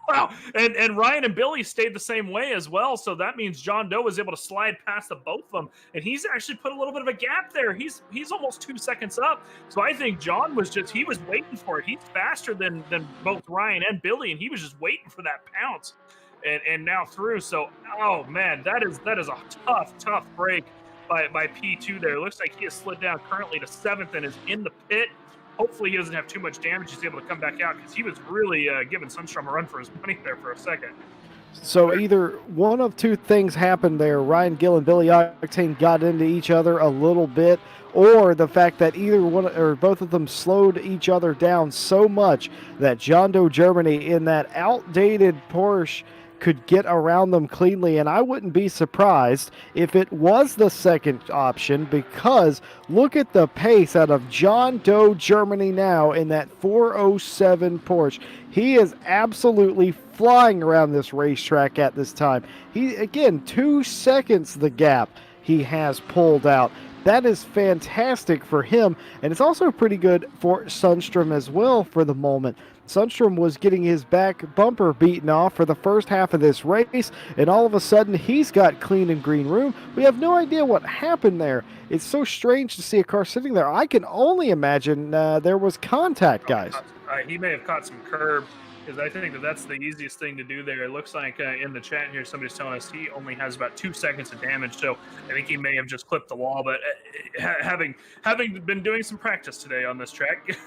Wow, and Ryan and Billy stayed the same way as well. So that means John Doe was able to slide past the both of them, and he's actually put a little bit of a gap there. He's almost 2 seconds up. So I think John was waiting for it. He's faster than both Ryan and Billy, and he was just waiting for that pounce. And now through. So, oh man, that is a tough break by P2 there. It looks like he has slid down currently to 7th and is in the pit. Hopefully he doesn't have too much damage. He's able to come back out, because he was really giving Sunstrom a run for his money there for a second.
So either one of two things happened there. Ryan Gill and Billy Octane got into each other a little bit, or the fact that either one or both of them slowed each other down so much that John Doe Germany in that outdated Porsche could get around them cleanly. And I wouldn't be surprised if it was the second option, because look at the pace out of John Doe Germany now in that 407 Porsche. He is absolutely flying around this racetrack at this time. He, again, 2 seconds the gap he has pulled out. That is fantastic for him, and it's also pretty good for Sunstrom as well for the moment. Sunstrom was getting his back bumper beaten off for the first half of this race, and all of a sudden he's got clean and green room. We have no idea what happened there. It's so strange to see a car sitting there. I can only imagine there was contact, guys.
He may have caught some curb, because I think that's the easiest thing to do there. It looks like in the chat here, somebody's telling us he only has about 2 seconds of damage, so I think he may have just clipped the wall. But having been doing some practice today on this track,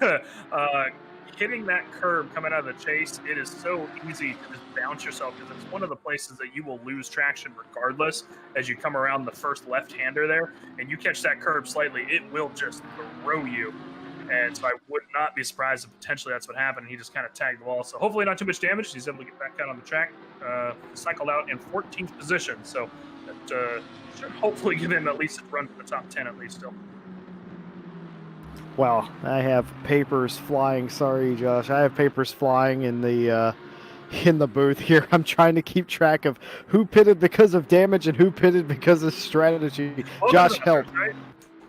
hitting that curb coming out of the chase, it is so easy to just bounce yourself, because it's one of the places that you will lose traction regardless as you come around the first left-hander there, and you catch that curb slightly, it will just throw you. And so I would not be surprised if potentially that's what happened. He just kind of tagged the wall. So hopefully not too much damage. He's able to get back out on the track. Cycled out in 14th position. So that should hopefully give him at least a run for the top 10 at least still.
Wow, I have papers flying. Sorry, Josh. I have papers flying in the booth here. I'm trying to keep track of who pitted because of damage and who pitted because of strategy. Josh, help.
Right?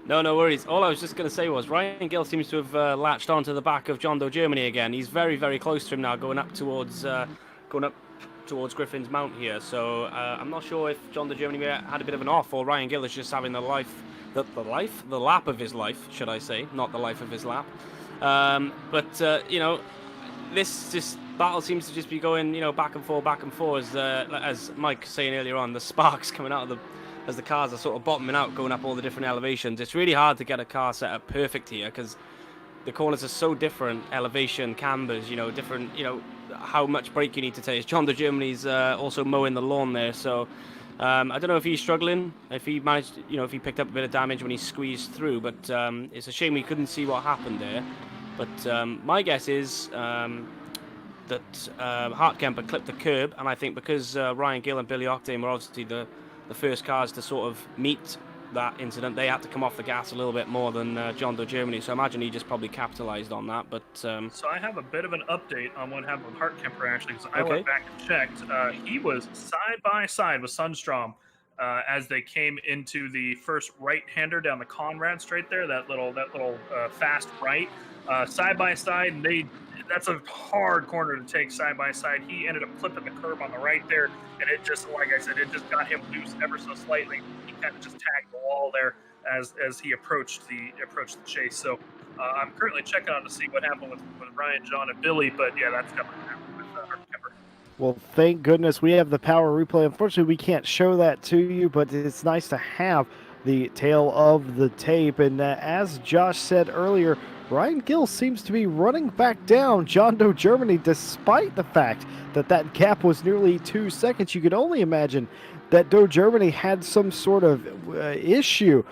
No worries. All I was just going to say was Ryan Gill seems to have latched onto the back of John Doe Germany again. He's very, very close to him now, going up towards Griffin's Mount here. So I'm not sure if John Doe Germany had a bit of an off, or Ryan Gill is just having the lap of his life, should I say, not the life of his lap. This battle seems to just be going, back and forth, as Mike was saying earlier on, the sparks coming out of as the cars are sort of bottoming out, going up all the different elevations. It's really hard to get a car set up perfect here, because the corners are so different, elevation, cambers, different, how much brake you need to take. John Doe Germany's also mowing the lawn there, so I don't know if he's struggling, if he managed, if he picked up a bit of damage when he squeezed through, but it's a shame we couldn't see what happened there. But my guess is that Hartkemper clipped the curb, and I think because Ryan Gill and Billy Octane were obviously the first cars to sort of meet that incident, they had to come off the gas a little bit more than John Doe Germany, so I imagine he just probably capitalized on that. But
so I have a bit of an update on what happened with Hartkemper, actually, because I went back and checked. He was side by side with Sunstrom as they came into the first right-hander down the Conrad straight there, that little fast right, side by side, and that's a hard corner to take side by side. He ended up clipping the curb on the right there, and it just, like I said, it just got him loose ever so slightly. He kind of just tagged the wall there as he approached the chase. So I'm currently checking on to see what happened with Ryan, John, and Billy, but yeah, that's definitely happened with Hartkemper.
Well, thank goodness we have the power replay. Unfortunately, we can't show that to you, but it's nice to have the tail of the tape. And as Josh said earlier, Ryan Gill seems to be running back down John Doe Germany, despite the fact that that gap was nearly 2 seconds. You could only imagine that Doe Germany had some sort of issue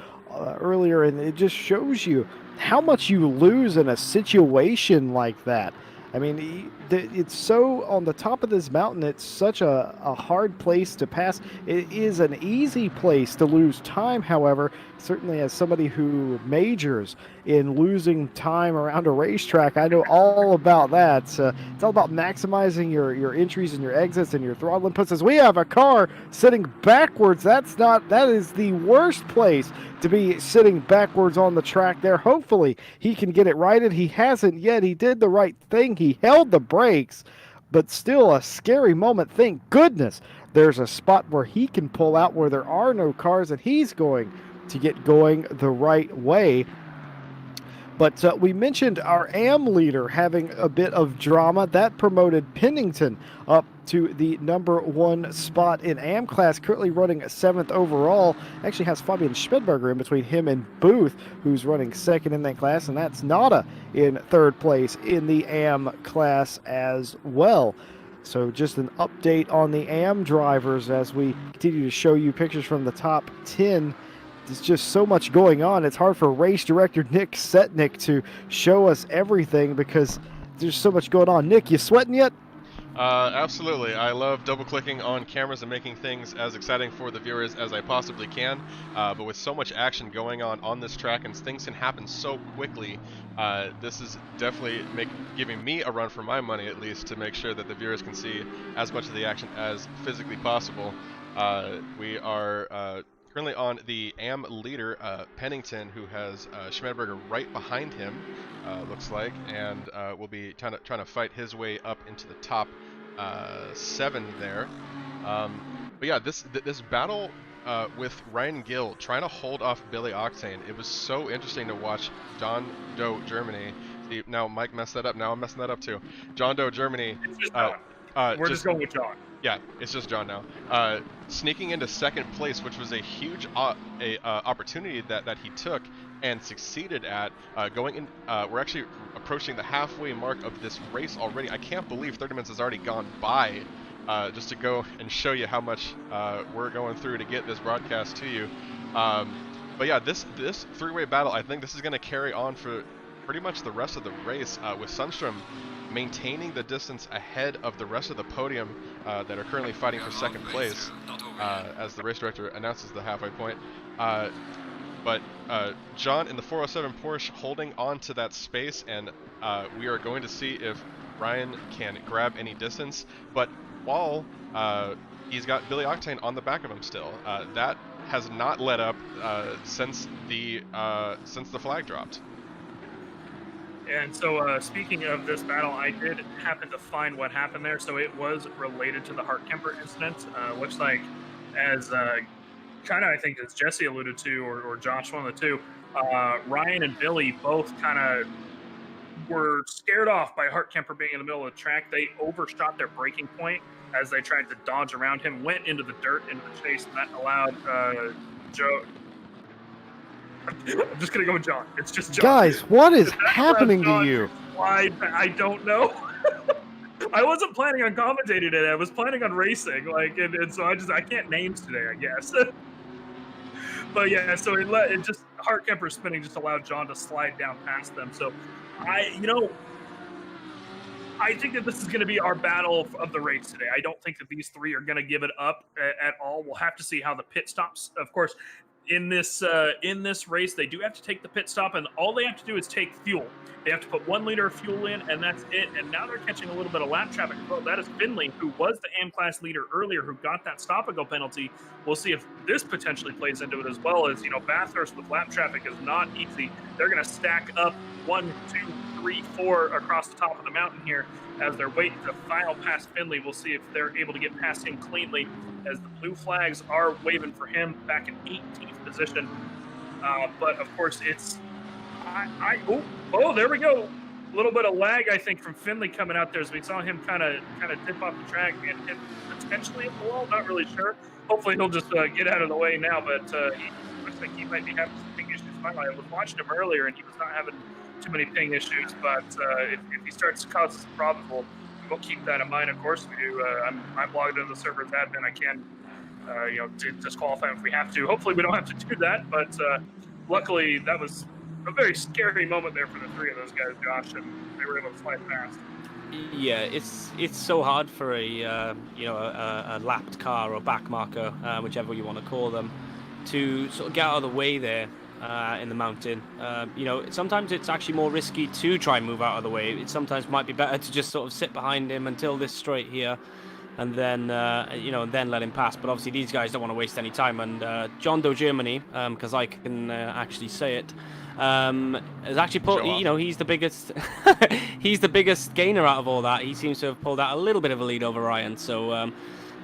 earlier, and it just shows you how much you lose in a situation like that. I mean, it's so on the top of this mountain, it's such a hard place to pass. It is an easy place to lose time, however, certainly as somebody who majors in losing time around a racetrack, I know all about that. It's all about maximizing your entries and your exits and your throttle inputs. As we have a car sitting backwards, that is the worst place to be sitting backwards on the track there. Hopefully he can get it righted. He hasn't yet. He did the right thing. He held the brakes, but still a scary moment. Thank goodness there's a spot where he can pull out where there are no cars, and he's going to get going the right way. But we mentioned our AM leader having a bit of drama. That promoted Pennington up to the #1 spot in AM class, currently running 7th overall. Actually has Fabian Schmidberger in between him and Booth, who's running 2nd in that class, and that's Nada in 3rd place in the AM class as well. So just an update on the AM drivers as we continue to show you pictures from the top 10. There's just so much going on. It's hard for race director Nick Setnick to show us everything because there's so much going on. Nick, you sweating yet?
Absolutely. I love double-clicking on cameras and making things as exciting for the viewers as I possibly can. But with so much action going on this track and things can happen so quickly, this is definitely giving me a run for my money, at least, to make sure that the viewers can see as much of the action as physically possible. We are currently on the AM leader, Pennington, who has Schmidberger right behind him, looks like, and will be trying to fight his way up into the top 7 there. But yeah, this battle with Ryan Gill trying to hold off Billy Octane, it was so interesting to watch John Doe Germany. See, now Mike messed that up. Now I'm messing that up too. John Doe Germany.
It's just John. We're just going with John.
Yeah, it's just John now. Sneaking into 2nd place, which was a huge opportunity that he took and succeeded at. Going in, we're actually approaching the halfway mark of this race already. I can't believe 30 minutes has already gone by. Just to go and show you how much we're going through to get this broadcast to you. But yeah, this 3-way battle, I think this is going to carry on for pretty much the rest of the race, with Sundstrom maintaining the distance ahead of the rest of the podium that are currently fighting for 2nd place as the race director announces the halfway point. But John in the 407 Porsche holding on to that space, and we are going to see if Ryan can grab any distance. But while he's got Billy Octane on the back of him still, that has not let up since the flag dropped.
And so, speaking of this battle, I did happen to find what happened there. So it was related to the Hart-Kemper incident. Looks like, as kind of I think as Jesse alluded to, or Josh, one of the two, Ryan and Billy both kind of were scared off by Hart-Kemper being in the middle of the track. They overshot their braking point as they tried to dodge around him, went into the dirt, into the chase, and that allowed Joe... I'm just going to go with John. It's just John.
Guys, what is happening to you?
I don't know. I wasn't planning on commentating today. I was planning on racing, and so I can't names today, I guess. But yeah, so it just Hart-Kemper spinning just allowed John to slide down past them. So I think that this is going to be our battle of the race today. I don't think that these three are going to give it up at all. We'll have to see how the pit stops. Of course, in this race, they do have to take the pit stop, and all they have to do is take fuel. They have to put 1 liter of fuel in, and that's it. And now they're catching a little bit of lap traffic. Well, that is Finley, who was the AM class leader earlier, who got that stop-and-go penalty. We'll see if this potentially plays into it as well. As Bathurst with lap traffic is not easy. They're going to stack up 1, 2, 3, 4 across the top of the mountain here as they're waiting to file past Finley. We'll see if they're able to get past him cleanly, as the blue flags are waving for him back in 18th position. But of course, it's there we go. A little bit of lag, I think, from Finley coming out there, as we saw him kind of dip off the track and potentially hit the wall. Not really sure. Hopefully, he'll just get out of the way now. But he looks like he might be having some ping issues. I was watching him earlier, and he was not having too many ping issues. But if he starts to cause us a problem, we'll keep that in mind. Of course, we do. I'm logged into the server as admin. I can, disqualify him if we have to. Hopefully, we don't have to do that. But luckily, that was a very scary moment there for the three of those guys, Josh, and they were able to slide past.
Yeah, it's so hard for a lapped car or back marker, whichever you want to call them, to sort of get out of the way there in the mountain. Sometimes it's actually more risky to try and move out of the way. It sometimes might be better to just sort of sit behind him until this straight here, and then then let him pass. But obviously these guys don't want to waste any time. And John Doe Germany, because I can actually say it, has actually put. He's the biggest. He's the biggest gainer out of all that. He seems to have pulled out a little bit of a lead over Ryan. So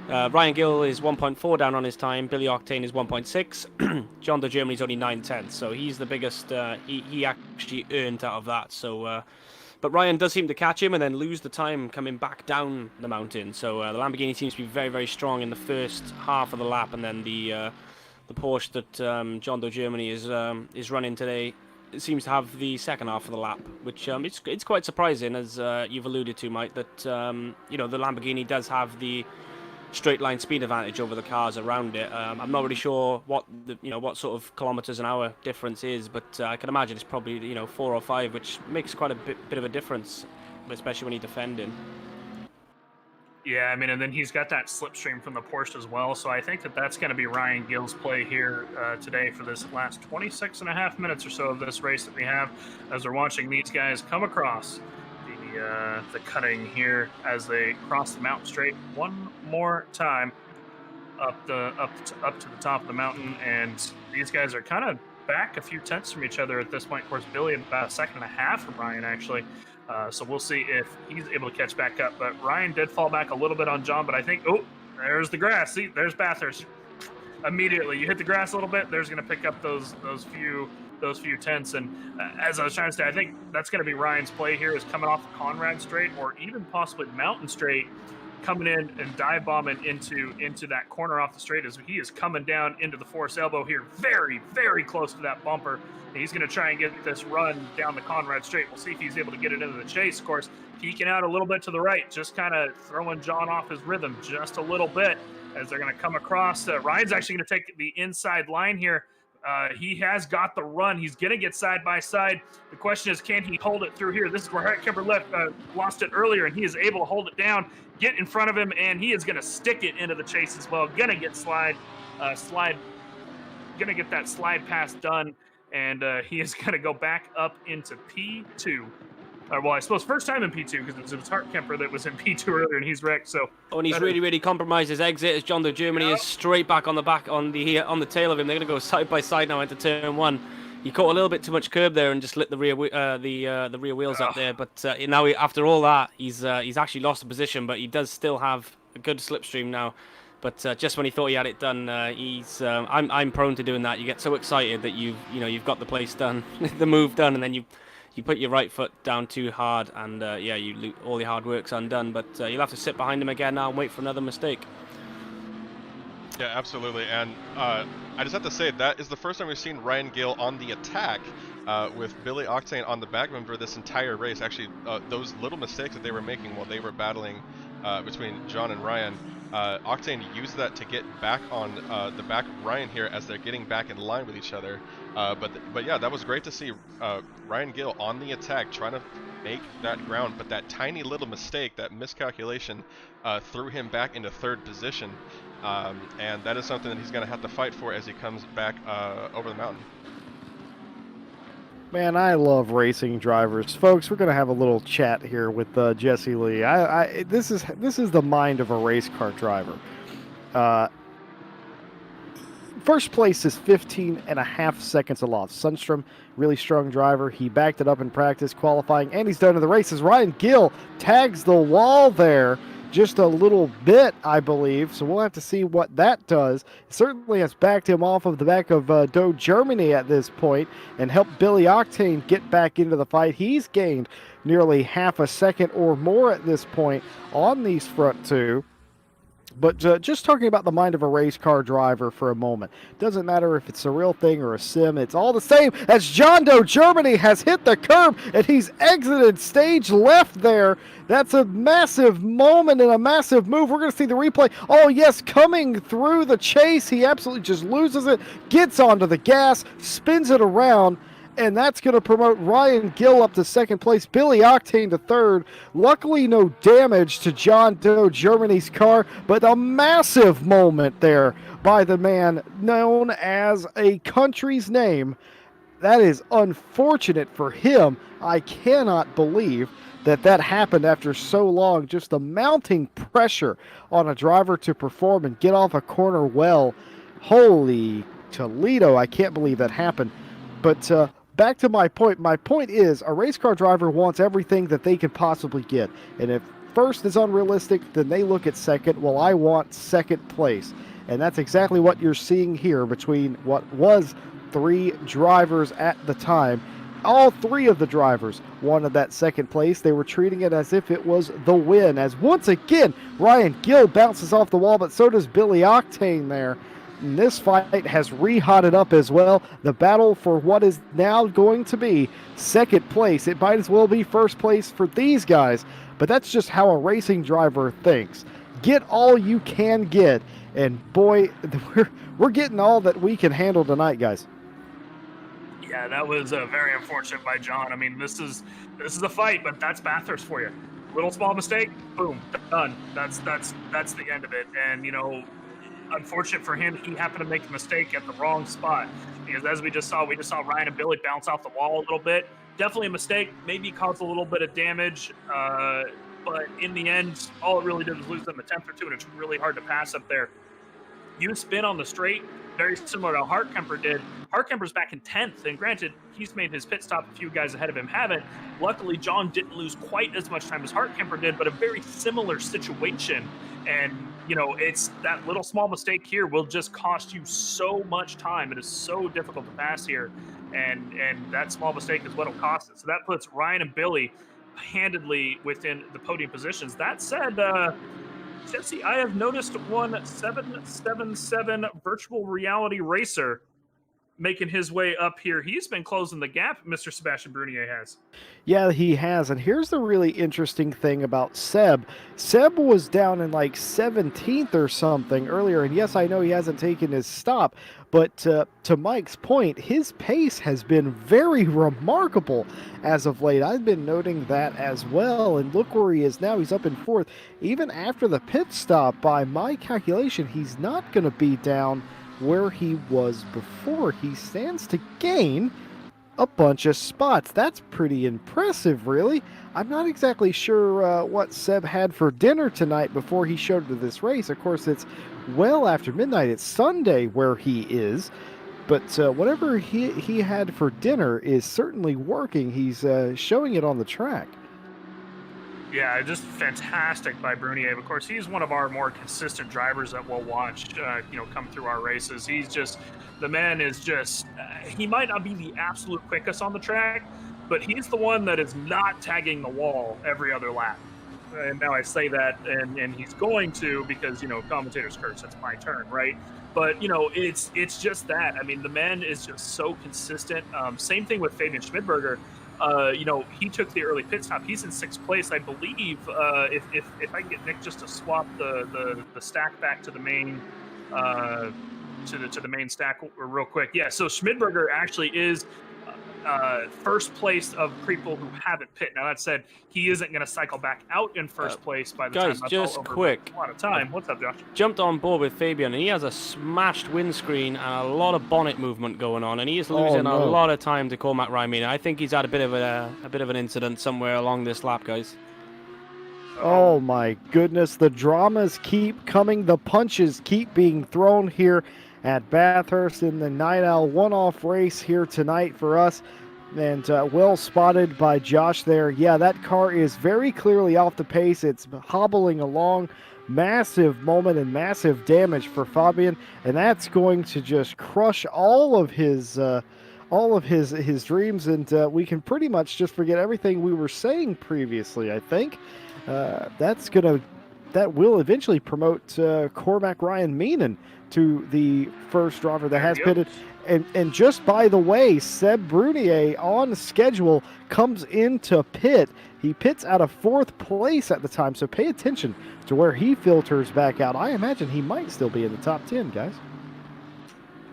Ryan Gill is 1.4 down on his time. Billy Octane is 1.6. John Doe Germany is only 9/10. So he's the biggest. He actually earned out of that. So. But Ryan does seem to catch him and then lose the time coming back down the mountain. So the Lamborghini seems to be very, very strong in the first half of the lap, and then the Porsche that John Doe Germany is running today seems to have the second half of the lap, which it's quite surprising, as you've alluded to, Mike, that the Lamborghini does have the straight line speed advantage over the cars around it. I'm not really sure what what sort of kilometers an hour difference is, but I can imagine it's probably 4 or 5, which makes quite a bit of a difference, especially when you're defending.
Yeah, I mean, and then he's got that slipstream from the Porsche as well, so I think that's going to be Ryan Gill's play here today for this last 26 and a half minutes or so of this race that we have, as we're watching these guys come across the cutting here as they cross the mountain straight one more time up to the top of the mountain. And these guys are kind of back a few tenths from each other at this point. Of course, Billy about a second and a half from Ryan, actually. So we'll see if he's able to catch back up. But Ryan did fall back a little bit on John, but I think, there's the grass. See, there's Bathurst. Immediately, you hit the grass a little bit, there's going to pick up those few tenths. And as I was trying to say, I think that's going to be Ryan's play here, is coming off the Conrad straight or even possibly Mountain straight, coming in and dive bombing into that corner off the straight, as he is coming down into the force elbow here, very, very close to that bumper. And he's going to try and get this run down the Conrad straight. We'll see if he's able to get it into the chase. Of course, peeking out a little bit to the right, just kind of throwing John off his rhythm just a little bit as they're going to come across. Ryan's actually going to take the inside line here. He has got the run. He's going to get side by side. The question is, can he hold it through here? This is where Kemper lost it earlier, and he is able to hold it down, get in front of him, and he is going to stick it into the chase as well. Going to get going to get that slide pass done, and he is going to go back up into P2. Well, I suppose first time in P2, because it was Hart Kemper that was in P2 earlier, and he's wrecked. So,
and he's really compromised his exit, as John Doe Germany is straight back on the tail of him. They're going to go side by side now into turn one. He caught a little bit too much curb there and just lit the rear wheels up there. But now after all that, he's actually lost the position, but he does still have a good slipstream now. But just when he thought he had it done, I'm prone to doing that. You get so excited that you've got the place done, the move done, and then you put your right foot down too hard, and all your hard work's undone. But you'll have to sit behind him again now and wait for another mistake.
Yeah, absolutely. And I just have to say, that is the first time we've seen Ryan Gill on the attack with Billy Octane on the back of him for this entire race. Actually, those little mistakes that they were making while they were battling between John and Ryan, Octane used that to get back on the back of Ryan here as they're getting back in line with each other. But yeah, that was great to see Ryan Gill on the attack trying to make that ground, but that tiny little mistake, that miscalculation, threw him back into third position, and that is something that he's going to have to fight for as he comes back over the mountain.
Man, I love racing drivers, folks. We're gonna have a little chat here with Jesse Lee. This is the mind of a race car driver. First place is 15.5 seconds of loss. Sundstrom, really strong driver. He backed it up in practice, qualifying, and he's done in the races. Ryan Gill tags the wall there just a little bit, I believe. So we'll have to see what that does. It certainly has backed him off of the back of Doe Germany at this point and helped Billy Octane get back into the fight. He's gained nearly half a second or more at this point on these front two. But just talking about the mind of a race car driver for a moment. Doesn't matter if it's a real thing or a sim, it's all the same as John Doe Germany has hit the curb and he's exited stage left there. That's a massive moment and a massive move. We're going to see the replay. Oh, yes, coming through the chase. He absolutely just loses it, gets onto the gas, spins it around. And that's going to promote Ryan Gill up to second place, Billy Octane to third. Luckily, no damage to John Doe Germany's car, but a massive moment there by the man known as a country's name. That is unfortunate for him. I cannot believe that happened after so long. Just the mounting pressure on a driver to perform and get off a corner well. Holy Toledo, I can't believe that happened. But back to my point. My point is a race car driver wants everything that they can possibly get. And if first is unrealistic, then they look at second. Well, I want second place. And that's exactly what you're seeing here between what was 3 drivers at the time. All 3 of the drivers wanted that second place. They were treating it as if it was the win. As once again, Ryan Gill bounces off the wall, but so does Billy Octane there. And this fight has re-hotted up as well. The battle for what is now going to be second place. It might as well be first place for these guys, but that's just how a racing driver thinks. Get all you can get, and boy, we're getting all that we can handle tonight, guys.
Yeah, that was very unfortunate by John. I mean, this is a fight, but that's Bathurst for you. Little small mistake, boom, done. That's the end of it. And you know, unfortunate for him, he happened to make a mistake at the wrong spot. Because as we just saw Ryan and Billy bounce off the wall a little bit. Definitely a mistake. Maybe caused a little bit of damage. But in the end, all it really did was lose them a tenth or two, and it's really hard to pass up there. You spin on the straight, very similar to Hartkemper did. Hartkemper's back in 10th, and granted, he's made his pit stop. A few guys ahead of him haven't. Luckily, John didn't lose quite as much time as Hartkemper did, but a very similar situation. And, you know, it's that little small mistake here will just cost you so much time. It is so difficult to pass here, and that small mistake is what will cost it. So that puts Ryan and Billy handedly within the podium positions. That said, Jesse, I have noticed one 777 virtual reality racer making his way up here. He's been closing the gap, Mr. Sebastian Brunier has.
Yeah, he has. And here's the really interesting thing about Seb. Seb was down in like 17th or something earlier. And yes, I know he hasn't taken his stop. But to Mike's point, his pace has been very remarkable as of late. I've been noting that as well. And look where he is now. He's up in 4th. Even after the pit stop, by my calculation, he's not going to be down where he was before. He stands to gain a bunch of spots. That's pretty impressive, really. I'm not exactly sure what Seb had for dinner tonight before he showed up to this race. Of course, it's well after midnight. It's Sunday where he is. But whatever he had for dinner is certainly working. He's showing it on the track.
Yeah, just fantastic by Brunier. Of course, he's one of our more consistent drivers that we'll watch, come through our races. He's just, the man is just, he might not be the absolute quickest on the track, but he's the one that is not tagging the wall every other lap. And now I say that, and he's going to, because, commentators curse, it's my turn, right? But, it's just that. I mean, the man is just so consistent. Same thing with Fabian Schmidberger. He took the early pit stop. He's in 6th place, I believe. If I can get Nick just to swap the stack back to the main to the main stack real quick. Yeah, so Schmidberger actually is first place of people who haven't pit. Now that said, he isn't going to cycle back out in first place by the time.
Guys, just quick.
A lot of time. What's up, Josh?
Jumped on board with Fabian, and he has a smashed windscreen and a lot of bonnet movement going on, and he is losing a lot of time to Cormac Rymena. I think he's had a bit of an incident somewhere along this lap, guys.
Oh my goodness, the dramas keep coming, the punches keep being thrown here at Bathurst in the Night Owl one-off race here tonight for us. And well spotted by Josh there. Yeah, that car is very clearly off the pace. It's hobbling along. Massive moment and massive damage for Fabian. And that's going to just crush all of his dreams. And we can pretty much just forget everything we were saying previously, I think. That's going to that will eventually promote Cormac Ryan Meenan to the first driver that has pitted. And just by the way, Seb Brunier on schedule comes into pit. He pits out of 4th place at the time, so pay attention to where he filters back out. I imagine he might still be in the top 10, guys.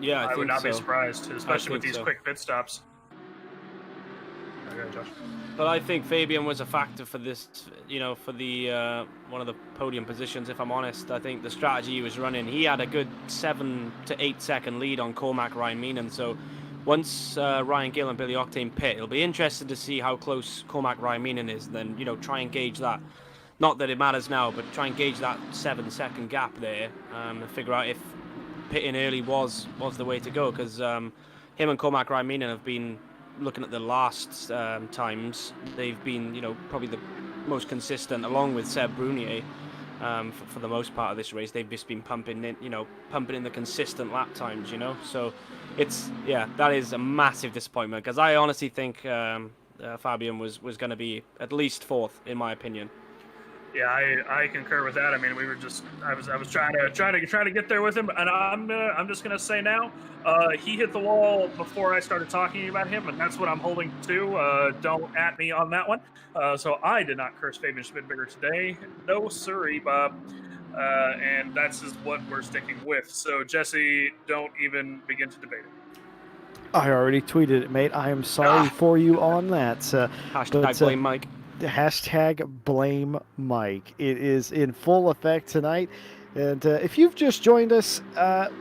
Yeah,
I would not be surprised, especially with these quick pit stops. Okay, Josh.
But I think Fabian was a factor for this, for the one of the podium positions, if I'm honest. I think the strategy he was running, he had a good 7 to 8 second lead on Cormac Ryan Meenan. So once Ryan Gill and Billy Octane pit, it'll be interesting to see how close Cormac Ryan Meenan is. Then, try and gauge that. Not that it matters now, but try and gauge that 7 second gap there and figure out if pitting early was the way to go. Because him and Cormac Ryan Meenan have been, looking at the last times, they've been, probably the most consistent, along with Seb Brunier, for the most part of this race. They've just been pumping in the consistent lap times, So that is a massive disappointment, because I honestly think Fabian was going to be at least 4th, in my opinion.
Yeah, I concur with that. I mean, I was trying to get there with him, and I'm just gonna say now, he hit the wall before I started talking about him, and that's what I'm holding to. Don't at me on that one. So I did not curse Fabian Schmidberger today. No, sorry, Bob. And that's just what we're sticking with. So Jesse, don't even begin to debate it.
I already tweeted it, mate. I am sorry for you on that.
Hashtag blame Mike.
Hashtag blame Mike. It is in full effect tonight. And if you've just joined us,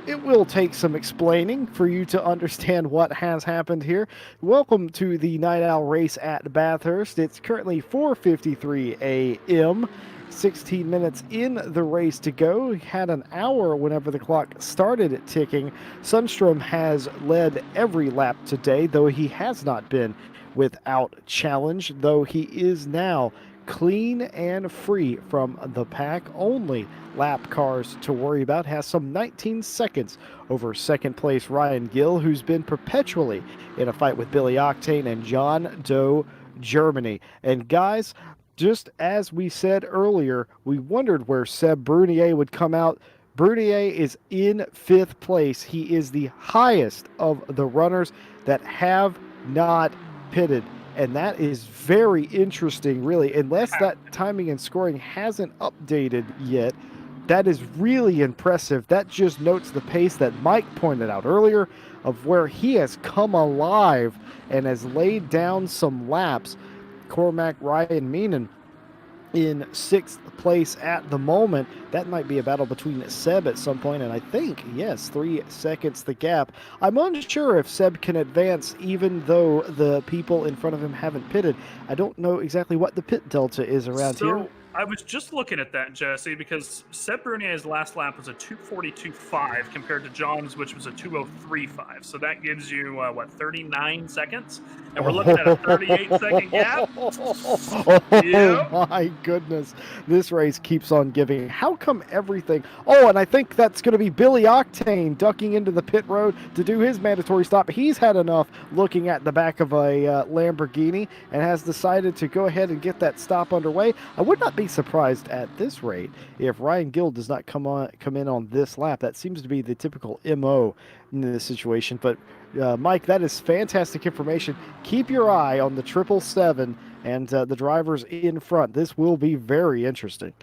it will take some explaining for you to understand what has happened here. Welcome to the Night Owl race at Bathurst. It's currently 4:53 a.m. 16 minutes in the race to go. We had an hour whenever the clock started ticking. Sundstrom has led every lap today, though he has not been without challenge, though he is now clean and free from the pack. Only lap cars to worry about. Has some 19 seconds over second place Ryan Gill, who's been perpetually in a fight with Billy Octane and John Doe Germany. And guys, just as we said earlier, we wondered where Seb Brunier would come out. Brunier is in 5th place. He is the highest of the runners that have not pitted, and that is very interesting, really. Unless that timing and scoring hasn't updated yet, that is really impressive. That just notes the pace that Mike pointed out earlier of where he has come alive and has laid down some laps. Cormac Ryan Meenan in 6th place at the moment. That might be a battle between Seb at some point, and I think, yes, 3 seconds the gap. I'm unsure if Seb can advance even though the people in front of him haven't pitted. I don't know exactly what the pit delta is around here.
I was just looking at that, Jesse, because Seb Brunier's last lap was a 2:42.5 compared to John's, which was a 2:03.5. So that gives you, 39 seconds? And we're looking at a 38-second gap?
Oh, my goodness. This race keeps on giving. How come everything... Oh, and I think that's going to be Billy Octane ducking into the pit road to do his mandatory stop. He's had enough looking at the back of a Lamborghini and has decided to go ahead and get that stop underway. I would not be surprised at this rate if Ryan Gill does not come in on this lap. That seems to be the typical MO in this situation. But Mike, that is fantastic information. Keep your eye on the 777 and the drivers in front. This will be very interesting.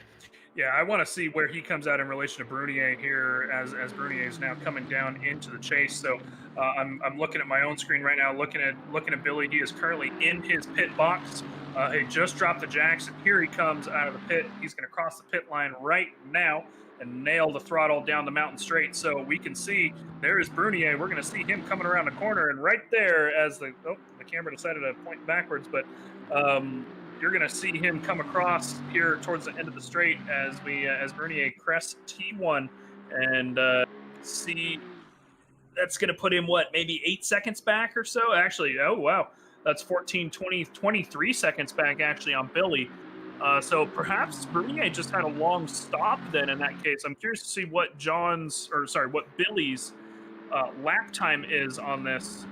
Yeah, I want to see where he comes out in relation to Brunier here, as Brunier is now coming down into the chase. So I'm looking at my own screen right now, looking at Billy. He is currently in his pit box. He just dropped the jacks, and here he comes out of the pit. He's going to cross the pit line right now and nail the throttle down the mountain straight. So we can see there is Brunier. We're going to see him coming around the corner, and right there, as the camera decided to point backwards, but you're going to see him come across here towards the end of the straight as Brunier crests T1, and see that's going to put him, maybe 8 seconds back or so? Actually, oh, wow. That's 14, 20, 23 seconds back, actually, on Billy. So perhaps Brunier just had a long stop then in that case. I'm curious to see what Billy's lap time is on this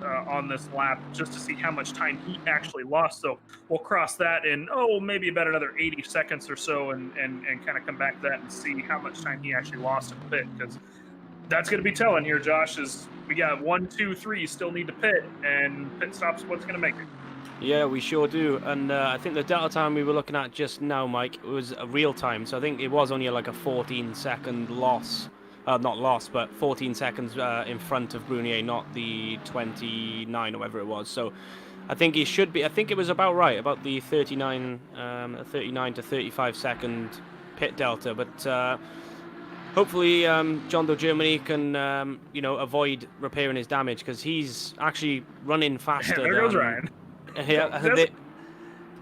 lap, just to see how much time he actually lost. So we'll cross that in maybe about another 80 seconds or so, and kind of come back to that and see how much time he actually lost in pit, because that's going to be telling here, Josh. Is we got 1, 2, 3 still need to pit, and pit stops what's going to make it.
Yeah, we sure do. And I think the delta time we were looking at just now, Mike, was a real time. So I think it was only like a 14-second loss. Not loss, but 14 seconds in front of Brunier, not the 29 or whatever it was. So I think he should be. I think it was about right, about the 39 to 35 second pit delta. But hopefully, John Doe Germany can avoid repairing his damage, because he's actually running faster.
There goes Ryan.
Yeah,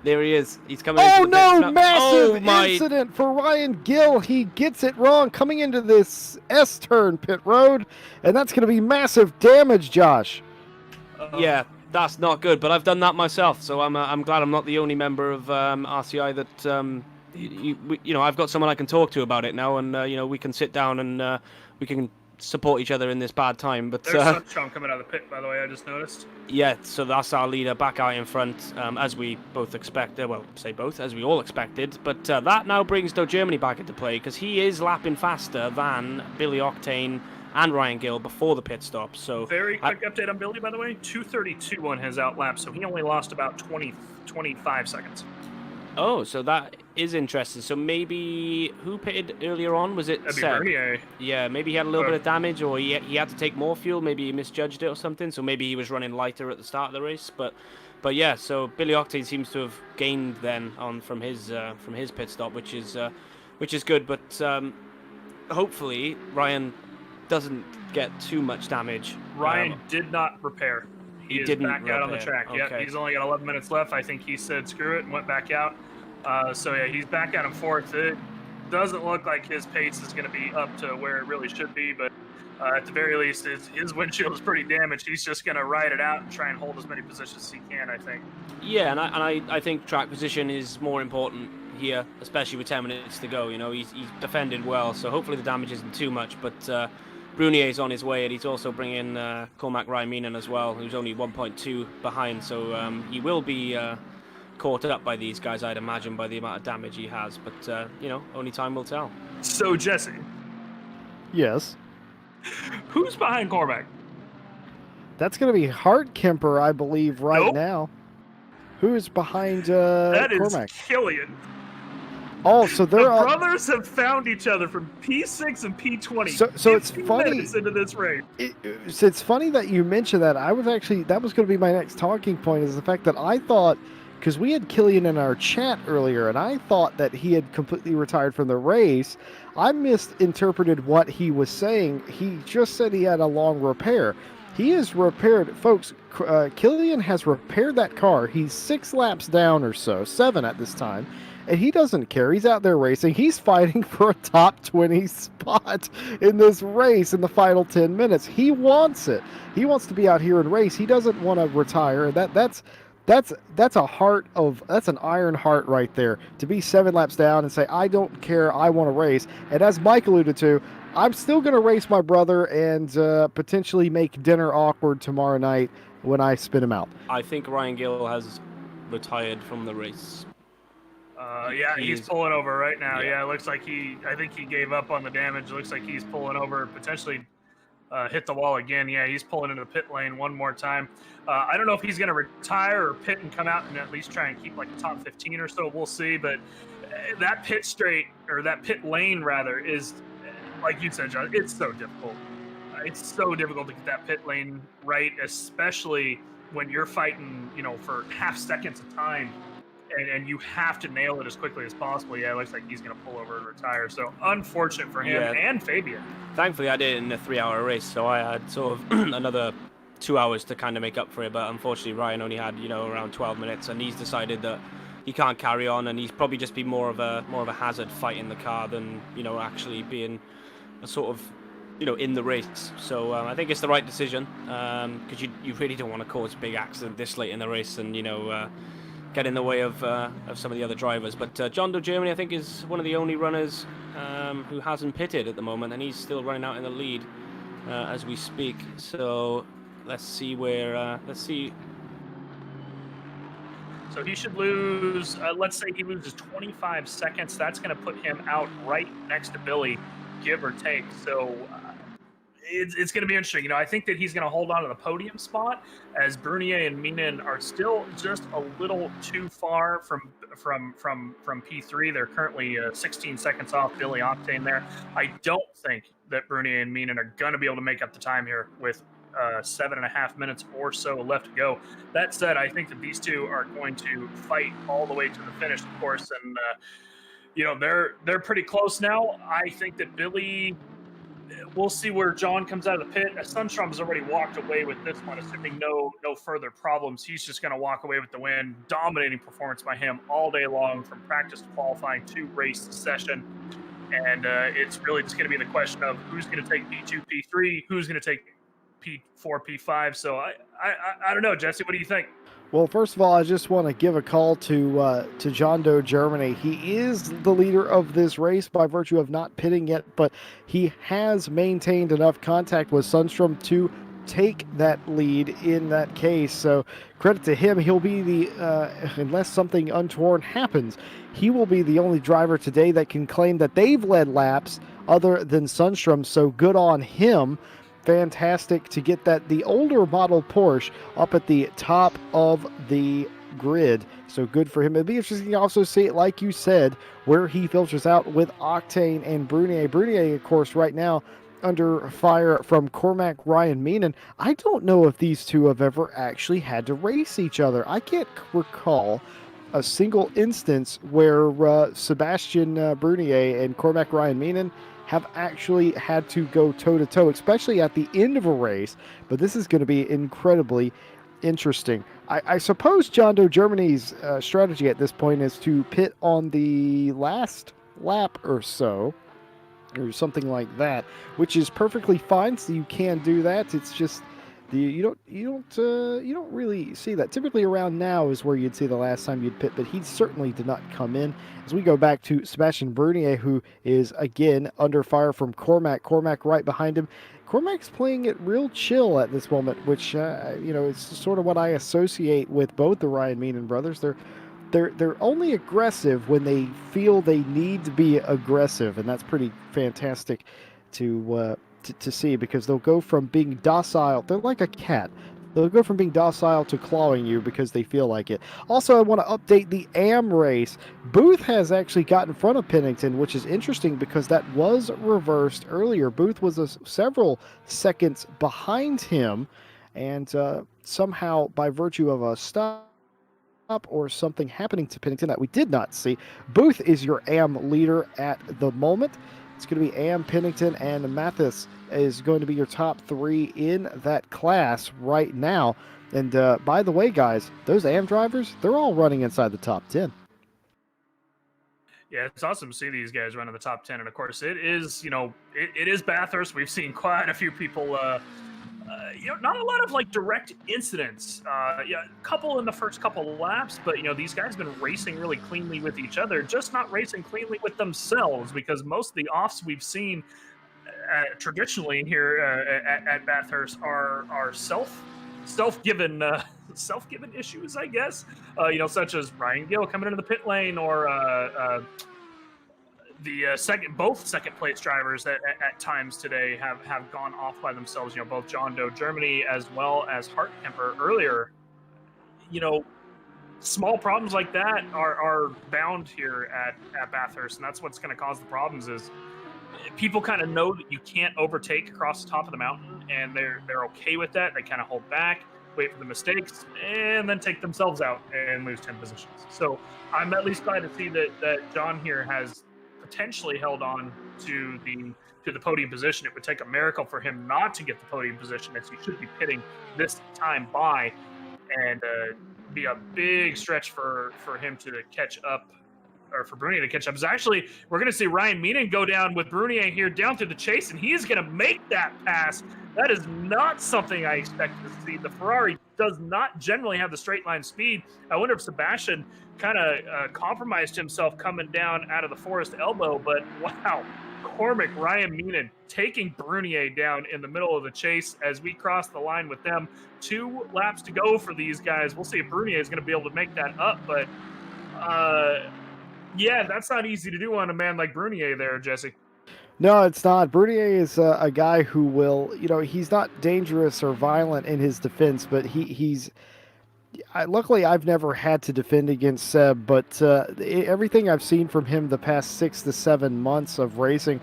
there he is. He's coming.
Oh
into the pit.
Massive incident for Ryan Gill. He gets it wrong coming into this S-turn pit road, and that's going to be massive damage, Josh.
Yeah, that's not good. But I've done that myself, so I'm glad I'm not the only member of RCI that I've got someone I can talk to about it now, and we can sit down and we can support each other in this bad time. But
there's Sunshine coming out of the pit, by the way. I just noticed.
Yeah, so that's our leader back out in front, as we both expected. Well, say both, as we all expected. But that now brings Doe Germany back into play, because he is lapping faster than Billy Octane and Ryan Gill before the pit stop. So
very quick update on Billy, by the way. 2:32 on his outlap, so he only lost about 25 seconds.
Oh, so that is interesting. So maybe who pitted earlier on? Was it Seb? Yeah, maybe he had a little bit of damage, or he had to take more fuel. Maybe he misjudged it or something. So maybe he was running lighter at the start of the race. But yeah, so Billy Octane seems to have gained then from his pit stop, which is good. But hopefully Ryan doesn't get too much damage.
Ryan did not repair. He is back out on the track.
Okay.
Yeah, he's only got 11 minutes left. I think he said screw it and went back out. So yeah, he's back out in fourth. It doesn't look like his pace is going to be up to where it really should be, but at the very least, his windshield is pretty damaged. He's just going to ride it out and try and hold as many positions as he can, I think.
Yeah, and I think track position is more important here, especially with 10 minutes to go. He's defended well, so hopefully the damage isn't too much, but Brunier's on his way, and he's also bringing Cormac Raiminen as well, who's only 1.2 behind, so he will be caught up by these guys, I'd imagine, by the amount of damage he has, but only time will tell.
So Jesse,
yes,
who's behind Cormac?
That's going to be Hartkemper, I believe, right now. Who is behind
that
Cormac?
Is Killian.
Oh, so they're
the brothers have found each other from P6 and P20.
So it's funny
into this race.
It's funny that you mentioned that. That was going to be my next talking point, is the fact that I thought, because we had Killian in our chat earlier, and I thought that he had completely retired from the race. I misinterpreted what he was saying. He just said he had a long repair. He is repaired, folks. Killian has repaired that car. He's 6 laps down or so, 7 at this time. And he doesn't care. He's out there racing. He's fighting for a top 20 spot in this race in the final 10 minutes. He wants it. He wants to be out here and race. He doesn't want to retire. That's an iron heart right there, to be 7 laps down and say, I don't care. I want to race. And as Mike alluded to, I'm still going to race my brother and potentially make dinner awkward tomorrow night when I spin him out.
I think Ryan Gill has retired from the race.
Yeah, he's pulling over right now. Yeah, it looks like I think he gave up on the damage. It looks like he's pulling over, potentially hit the wall again. Yeah, he's pulling into the pit lane one more time. I don't know if he's going to retire or pit and come out and at least try and keep like a top 15 or so. We'll see. But that pit lane rather, is, like you said, John, it's so difficult. It's so difficult to get that pit lane right, especially when you're fighting, for half seconds of time. And you have to nail it as quickly as possible. Yeah, it looks like he's going to pull over and retire. So unfortunate for him and Fabian.
Thankfully, I did it in a 3-hour race, so I had sort of another 2 hours to kind of make up for it. But unfortunately, Ryan only had around 12 minutes, and he's decided that he can't carry on, and he's probably just been more of a hazard fighting the car than actually being a sort of in the race. So I think it's the right decision, because you really don't want to cause a big accident this late in the race, and get in the way of some of the other drivers. But John Doe Germany, I think, is one of the only runners who hasn't pitted at the moment, and he's still running out in the lead. as we speak. So let's see where. Let's see.
So he should lose, let's say he loses 25 seconds. That's going to put him out right next to Billy, give or take. So it's going to be interesting. You know, I think that he's going to hold on to the podium spot, as Bernier and Meenan are still just a little too far from P3. They're currently 16 seconds off Billy Octane there. I don't think that Bernier and Meenan are going to be able to make up the time here with 7.5 minutes or so left to go. That said, I think that these two are going to fight all the way to the finish, of course, and you know, they're pretty close now. I think that Billy, we'll see where John comes out of the pit. Sundstrom's already walked away with this one, assuming no further problems. He's just going to walk away with the win. Dominating performance by him all day long, from practice to qualifying to race session. And it's really just going to be the question of who's going to take P2, P3, who's going to take P4, P5. So I don't know, Jesse, what do you think?
Well, first of all, I just want to give a call to John Doe Germany. He is the leader of this race by virtue of not pitting yet, but he has maintained enough contact with Sundstrom to take that lead in that case. So credit to him. He'll be the, unless something untoward happens, he will be the only driver today that can claim that they've led laps other than Sundstrom. So good on him. Fantastic to get the older model Porsche up at the top of the grid. So good for him. It'd be interesting to also see it, like you said, where he filters out with Octane and Brunier. Brunier, of course, right now under fire from Cormac Ryan Meenan. I don't know if these two have ever actually had to race each other. I can't recall a single instance where Sebastian Brunier and Cormac Ryan Meenan have actually had to go toe-to-toe, especially at the end of a race. But this is going to be incredibly interesting. I suppose John Doe Germany's strategy at this point is to pit on the last lap or so, or something like that, which is perfectly fine. So you can do that. It's just you don't really see that. Typically around now is where you'd see the last time you'd pit, but he certainly did not come in. As we go back to Sebastian Brunier, who is again under fire from Cormac. Cormac right behind him. Cormac's playing it real chill at this moment, which it's sort of what I associate with both the Ryan Meenan brothers. They're only aggressive when they feel they need to be aggressive, and that's pretty fantastic to see, because they'll go from being docile. They're like a cat. They'll go from being docile to clawing you because they feel like it. Also, I want to update the AM race. Booth has actually got in front of Pennington, which is interesting because that was reversed earlier. Booth was several seconds behind him, and somehow by virtue of a stop or something happening to Pennington that we did not see, Booth is your AM leader at the moment. It's going to be Am, Pennington, and Mathis is going to be your top three in that class right now. And by the way, guys, those Am drivers, they're all running inside the top 10.
Yeah, it's awesome to see these guys run in the top 10. And of course, it is, it is Bathurst. We've seen quite a few people, not a lot of like direct incidents. A couple in the first couple of laps, but these guys have been racing really cleanly with each other, just not racing cleanly with themselves, because most of the offs we've seen traditionally here at Bathurst are self-given issues, I guess. Such as Ryan Gill coming into the pit lane, or both second place drivers that at times today have gone off by themselves. Both John Doe Germany as well as Hart Kemper earlier. Small problems like that are bound here at Bathurst, and that's what's going to cause the problems. Is people kind of know that you can't overtake across the top of the mountain, and they're okay with that. They kind of hold back, wait for the mistakes, and then take themselves out and lose 10 positions. So I'm at least glad to see that John here has potentially held on to the podium position. It would take a miracle for him not to get the podium position, as he should be pitting this time by, and be a big stretch for him to catch up, or for Brunier to catch up. Is actually, we're going to see Ryan Meenan go down with Brunier here down through the chase, and he is going to make that pass. That is not something I expected to see. The Ferrari does not generally have the straight line speed. I wonder if Sebastian kind of compromised himself coming down out of the forest elbow, but wow, Cormac, Ryan Meenan taking Brunier down in the middle of the chase as we cross the line with them. 2 laps to go for these guys. We'll see if Brunier is going to be able to make that up, but yeah, that's not easy to do on a man like Brunier there, Jesse.
No, it's not. Brunier is a guy who will, he's not dangerous or violent in his defense, but he's. Luckily, I've never had to defend against Seb, but everything I've seen from him the past 6 to 7 months of racing,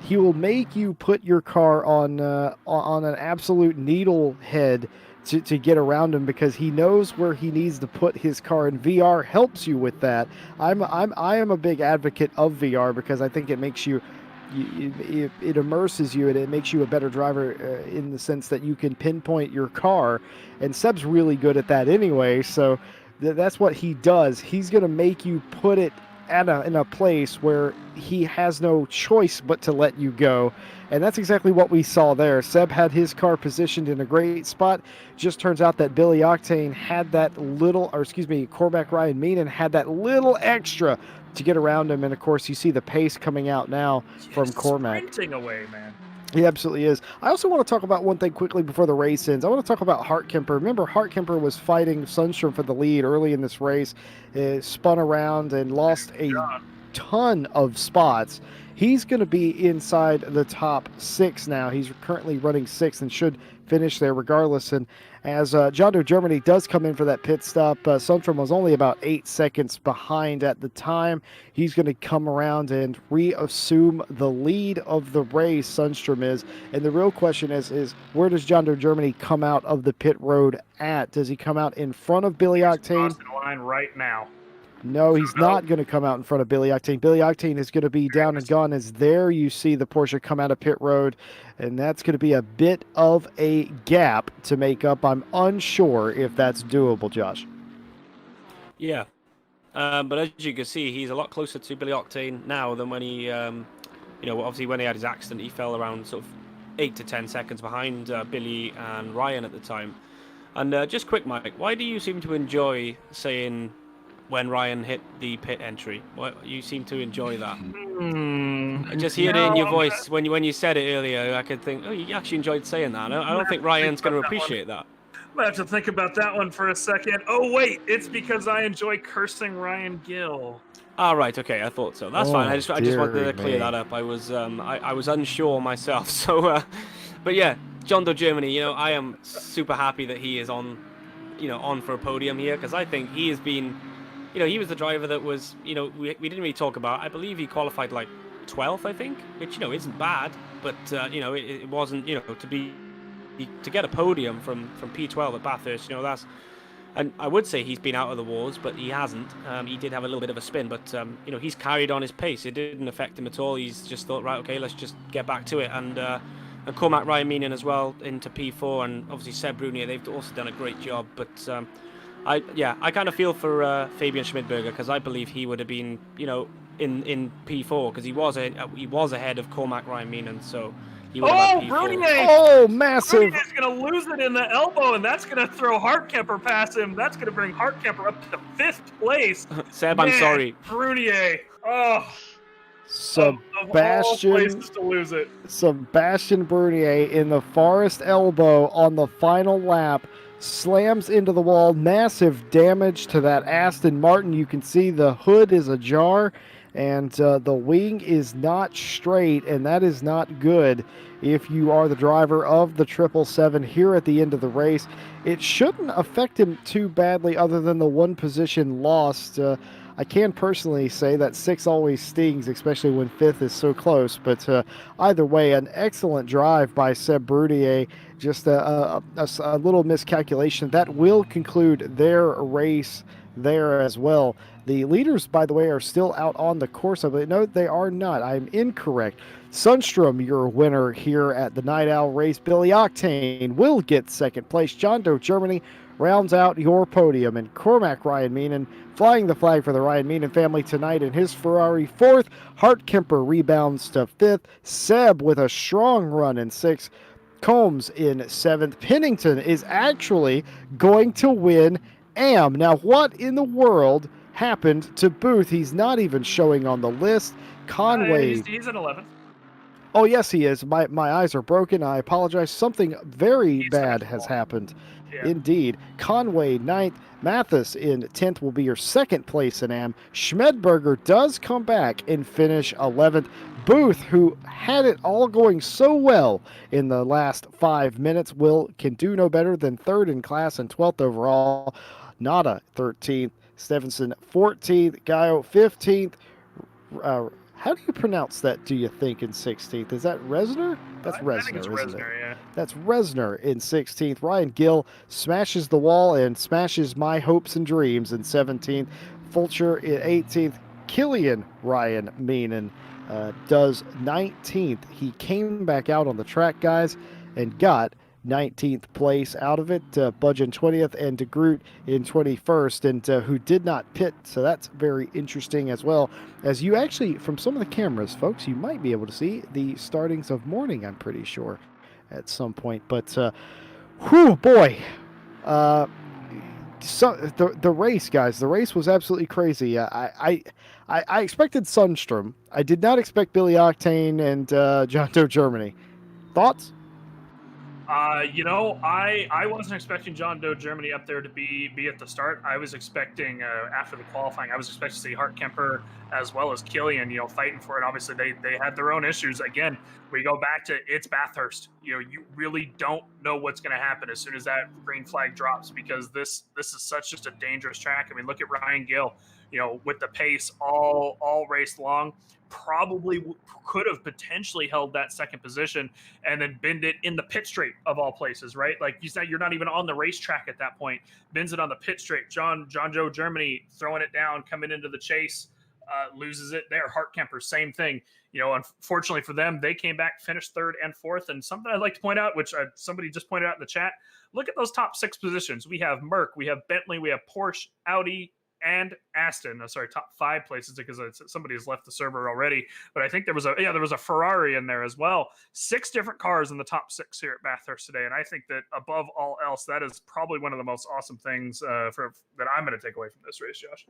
he will make you put your car on an absolute needle head to get around him because he knows where he needs to put his car, and VR helps you with that. I am a big advocate of VR because I think it makes you. It immerses you and it makes you a better driver in the sense that you can pinpoint your car, and Seb's really good at that anyway, so that's what he does. He's going to make you put it in a place where he has no choice but to let you go, and that's exactly what we saw there. Seb had his car positioned in a great spot. Just turns out that Billy Octane had that Cormac Ryan Meenan had that little extra to get around him, and of course you see the pace coming out now from Cormac.
Sprinting away, man.
He absolutely is. I also want to talk about one thing quickly before the race ends. I want to talk about Hartkemper. Remember, Hartkemper was fighting Sundstrom for the lead early in this race, spun around and lost a ton of spots. He's going to be inside the top 6 now. He's currently running 6th and should finish there regardless. And as John Doe Germany does come in for that pit stop, Sundstrom was only about 8 seconds behind at the time. He's going to come around and reassume the lead of the race, Sundstrom is. And the real question is where does John Doe Germany come out of the pit road at? Does he come out in front of Billy Octane?
The line right now.
No, he's not going to come out in front of Billy Octane. Billy Octane is going to be down and gone as there you see the Porsche come out of pit road, and that's going to be a bit of a gap to make up. I'm unsure if that's doable, Josh.
Yeah, but as you can see, he's a lot closer to Billy Octane now than when he, obviously when he had his accident, he fell around sort of 8 to 10 seconds behind Billy and Ryan at the time. And just quick, Mike, why do you seem to enjoy saying when Ryan hit the pit entry? You seem to enjoy that. I just hear it in your voice when you said it earlier. I could think, oh, you actually enjoyed saying that. I don't think Ryan's going to appreciate that.
I'm going to have to think about that one for a second. Oh, wait, it's because I enjoy cursing Ryan Gill.
Ah, right, okay, I thought so. That's fine. I just wanted to clear that up. I was unsure myself. So, but yeah, John Doe Germany. I am super happy that he is on for a podium here because I think he has been. He was the driver that was, we didn't really talk about. I believe he qualified like 12th, I think, which, isn't bad. But, it wasn't, to get a podium from P12 at Bathurst, that's, and I would say he's been out of the wars, but he hasn't. He did have a little bit of a spin, but, he's carried on his pace. It didn't affect him at all. He's just thought, right, okay, let's just get back to it. And Cormac Ryan Meenan as well into P4, and obviously Seb Brunier, they've also done a great job. But, I kind of feel for Fabian Schmidberger because I believe he would have been, in P4 because he was ahead of Cormac Ryan Meenan, so he would have had P4.
Brunier!
Oh, massive!
Brunier's going to lose it in the elbow, and that's going to throw Hartkemper past him. That's going to bring Hartkemper up to 5th place.
Seb, I'm sorry.
Brunier. Oh.
Sebastian,
of all places to lose it.
Sebastian Brunier in the Forest elbow on the final lap. Slams into the wall, massive damage to that Aston Martin. You can see the hood is ajar and the wing is not straight, and that is not good if you are the driver of the 777 here at the end of the race. It shouldn't affect him too badly other than the one position lost. I can personally say that 6 always stings, especially when 5th is so close. But either way, an excellent drive by Seb Brunier. Just a little miscalculation. That will conclude their race there as well. The leaders, by the way, are still out on the course. No, they are not. I'm incorrect. Sundstrom, your winner here at the Night Owl race. Billy Octane will get 2nd place. John Doe Germany rounds out your podium, and Cormac Ryan Meenan flying the flag for the Ryan Meenan family tonight in his Ferrari 4th. Hartkemper rebounds to 5th. Seb with a strong run in 6th. Combs in 7th. Pennington is actually going to win AM. Now, what in the world happened to Booth? He's not even showing on the list. Conway.
He's in 11th.
Oh, yes, he is. My eyes are broken. I apologize. Something very
He's
bad
finished
has
well.
happened.
Yeah.
Indeed. Conway, 9th. Mathis in 10th will be your second place in AM. Schmedberger does come back and finish 11th. Booth, who had it all going so well in the last 5 minutes, can do no better than 3rd in class and 12th overall. Nada, 13th. Stevenson, 14th. Gaio, 15th. How do you pronounce that, do you think, in 16th? Is that Resner? That's
I think it's
Resner, isn't it?
Resner, yeah.
That's Resner in 16th. Ryan Gill smashes the wall and smashes my hopes and dreams in 17th. Fulcher in 18th. Killian Ryan Meenan does 19th. He came back out on the track, guys, and got 19th place out of it. Budge in 20th and DeGroot in 21st, and who did not pit. So that's very interesting as well. As you actually, from some of the cameras, folks, you might be able to see the startings of morning, I'm pretty sure, at some point. But, whew, boy. So the race, guys, the race was absolutely crazy. I expected Sundstrom. I did not expect Billy Octane and John Doe Germany. Thoughts?
I wasn't expecting John Doe Germany up there to be at the start. I was expecting after the qualifying, I was expecting to see Hart Kemper as well as Killian, fighting for it. Obviously, they had their own issues. Again, we go back to it's Bathurst. You really don't know what's going to happen as soon as that green flag drops, because this is such just a dangerous track. I mean, look at Ryan Gill. With the pace all race long, probably could have potentially held that second position and then binned it in the pit straight of all places, right? Like you said, you're not even on the racetrack at that point. Bins it on the pit straight. John Joe Germany throwing it down, coming into the chase, loses it there. Hart Kemper, same thing. Unfortunately for them, they came back, finished 3rd and 4th. And something I'd like to point out, which somebody just pointed out in the chat, look at those top 6 positions. We have Merc, we have Bentley, we have Porsche, Audi, and Aston. Top 5 places, because somebody has left the server already. But I think there was a Ferrari in there as well. 6 different cars in the top 6 here at Bathurst today, and I think that above all else, that is probably one of the most awesome things that I'm going to take away from this race, Josh.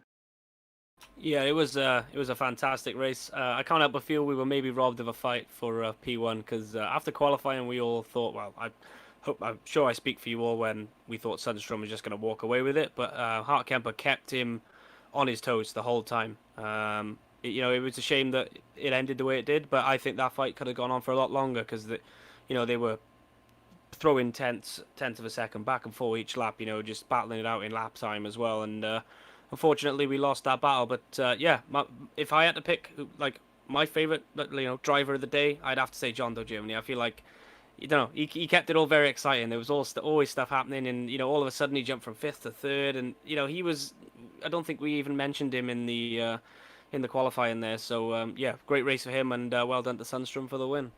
Yeah, it was a fantastic race. I can't help but feel we were maybe robbed of a fight for P1, because after qualifying, we all thought, well, I'm sure I speak for you all when we thought Sundstrom was just going to walk away with it, but Hart Kemper kept him on his toes the whole time. It was a shame that it ended the way it did, but I think that fight could have gone on for a lot longer, because they were throwing tenths of a second back and forth each lap, just battling it out in lap time as well. And unfortunately, we lost that battle. But if I had to pick my favorite driver of the day, I'd have to say John Doe Germany. I feel like he kept it all very exciting. There was always stuff happening, and all of a sudden he jumped from 5th to 3rd, and he was. I don't think we even mentioned him in the qualifying there. So great race for him, and well done to Sundstrom for the win.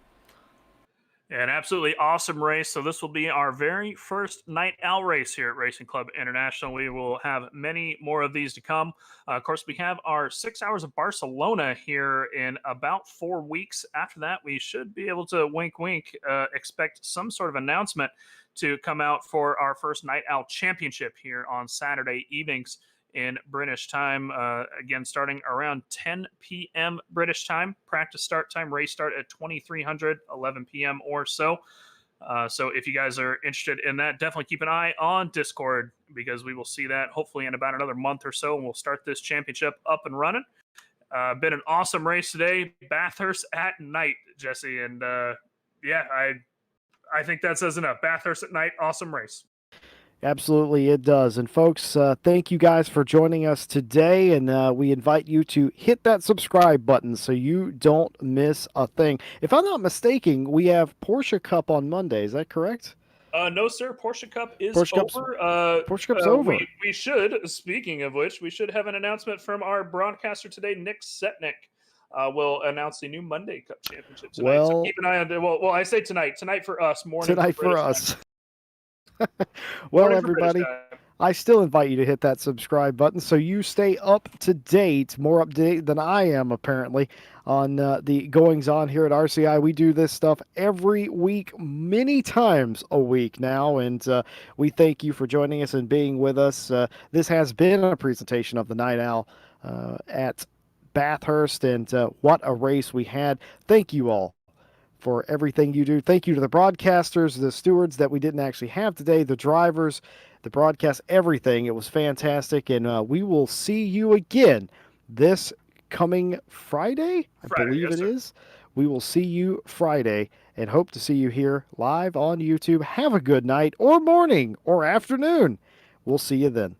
An absolutely awesome race. So this will be our very first Night Owl race here at Racing Club International. We will have many more of these to come. Of course, we have our 6 hours of Barcelona here in about 4 weeks. After that, we should be able to wink, expect some sort of announcement to come out for our first Night Owl Championship here on Saturday evenings in British time. Again, starting around 10 p.m. British time. Practice start time, race start at 2300, 11 p.m. or so. So if you guys are interested in that, definitely keep an eye on Discord, because we will see that hopefully in about another month or so, and we'll start this championship up and running. Been an awesome race today. Bathurst at night, Jesse. And I think that says enough. Bathurst at night, awesome race.
Absolutely, it does. And folks, thank you guys for joining us today, and we invite you to hit that subscribe button so you don't miss a thing. If I'm not mistaken, we have Porsche Cup on Monday. Is that correct?
No, sir. Porsche Cup is over.
Porsche Cup's over.
We should, speaking of which, we should have an announcement from our broadcaster today, Nick Setnick. Will announce the new Monday Cup Championship tonight.
Well,
so keep an eye on it. Well, I say tonight. Tonight for us. Morning
tonight for us. Well, everybody, I still invite you to hit that subscribe button so you stay up to date, more up to date than I am apparently, on the goings on here at RCI. We do this stuff every week, many times a week now, and we thank you for joining us and being with us. This has been a presentation of the Night Owl at Bathurst, and what a race we had. Thank you all for everything you do. Thank you to the broadcasters, the stewards that we didn't actually have today, the drivers, the broadcast, everything. It was fantastic, and we will see you again this coming Friday, I believe
yes,
it
sir.
is. We will see you Friday and hope to see you here live on YouTube. Have a good night or morning or afternoon. We'll see you then.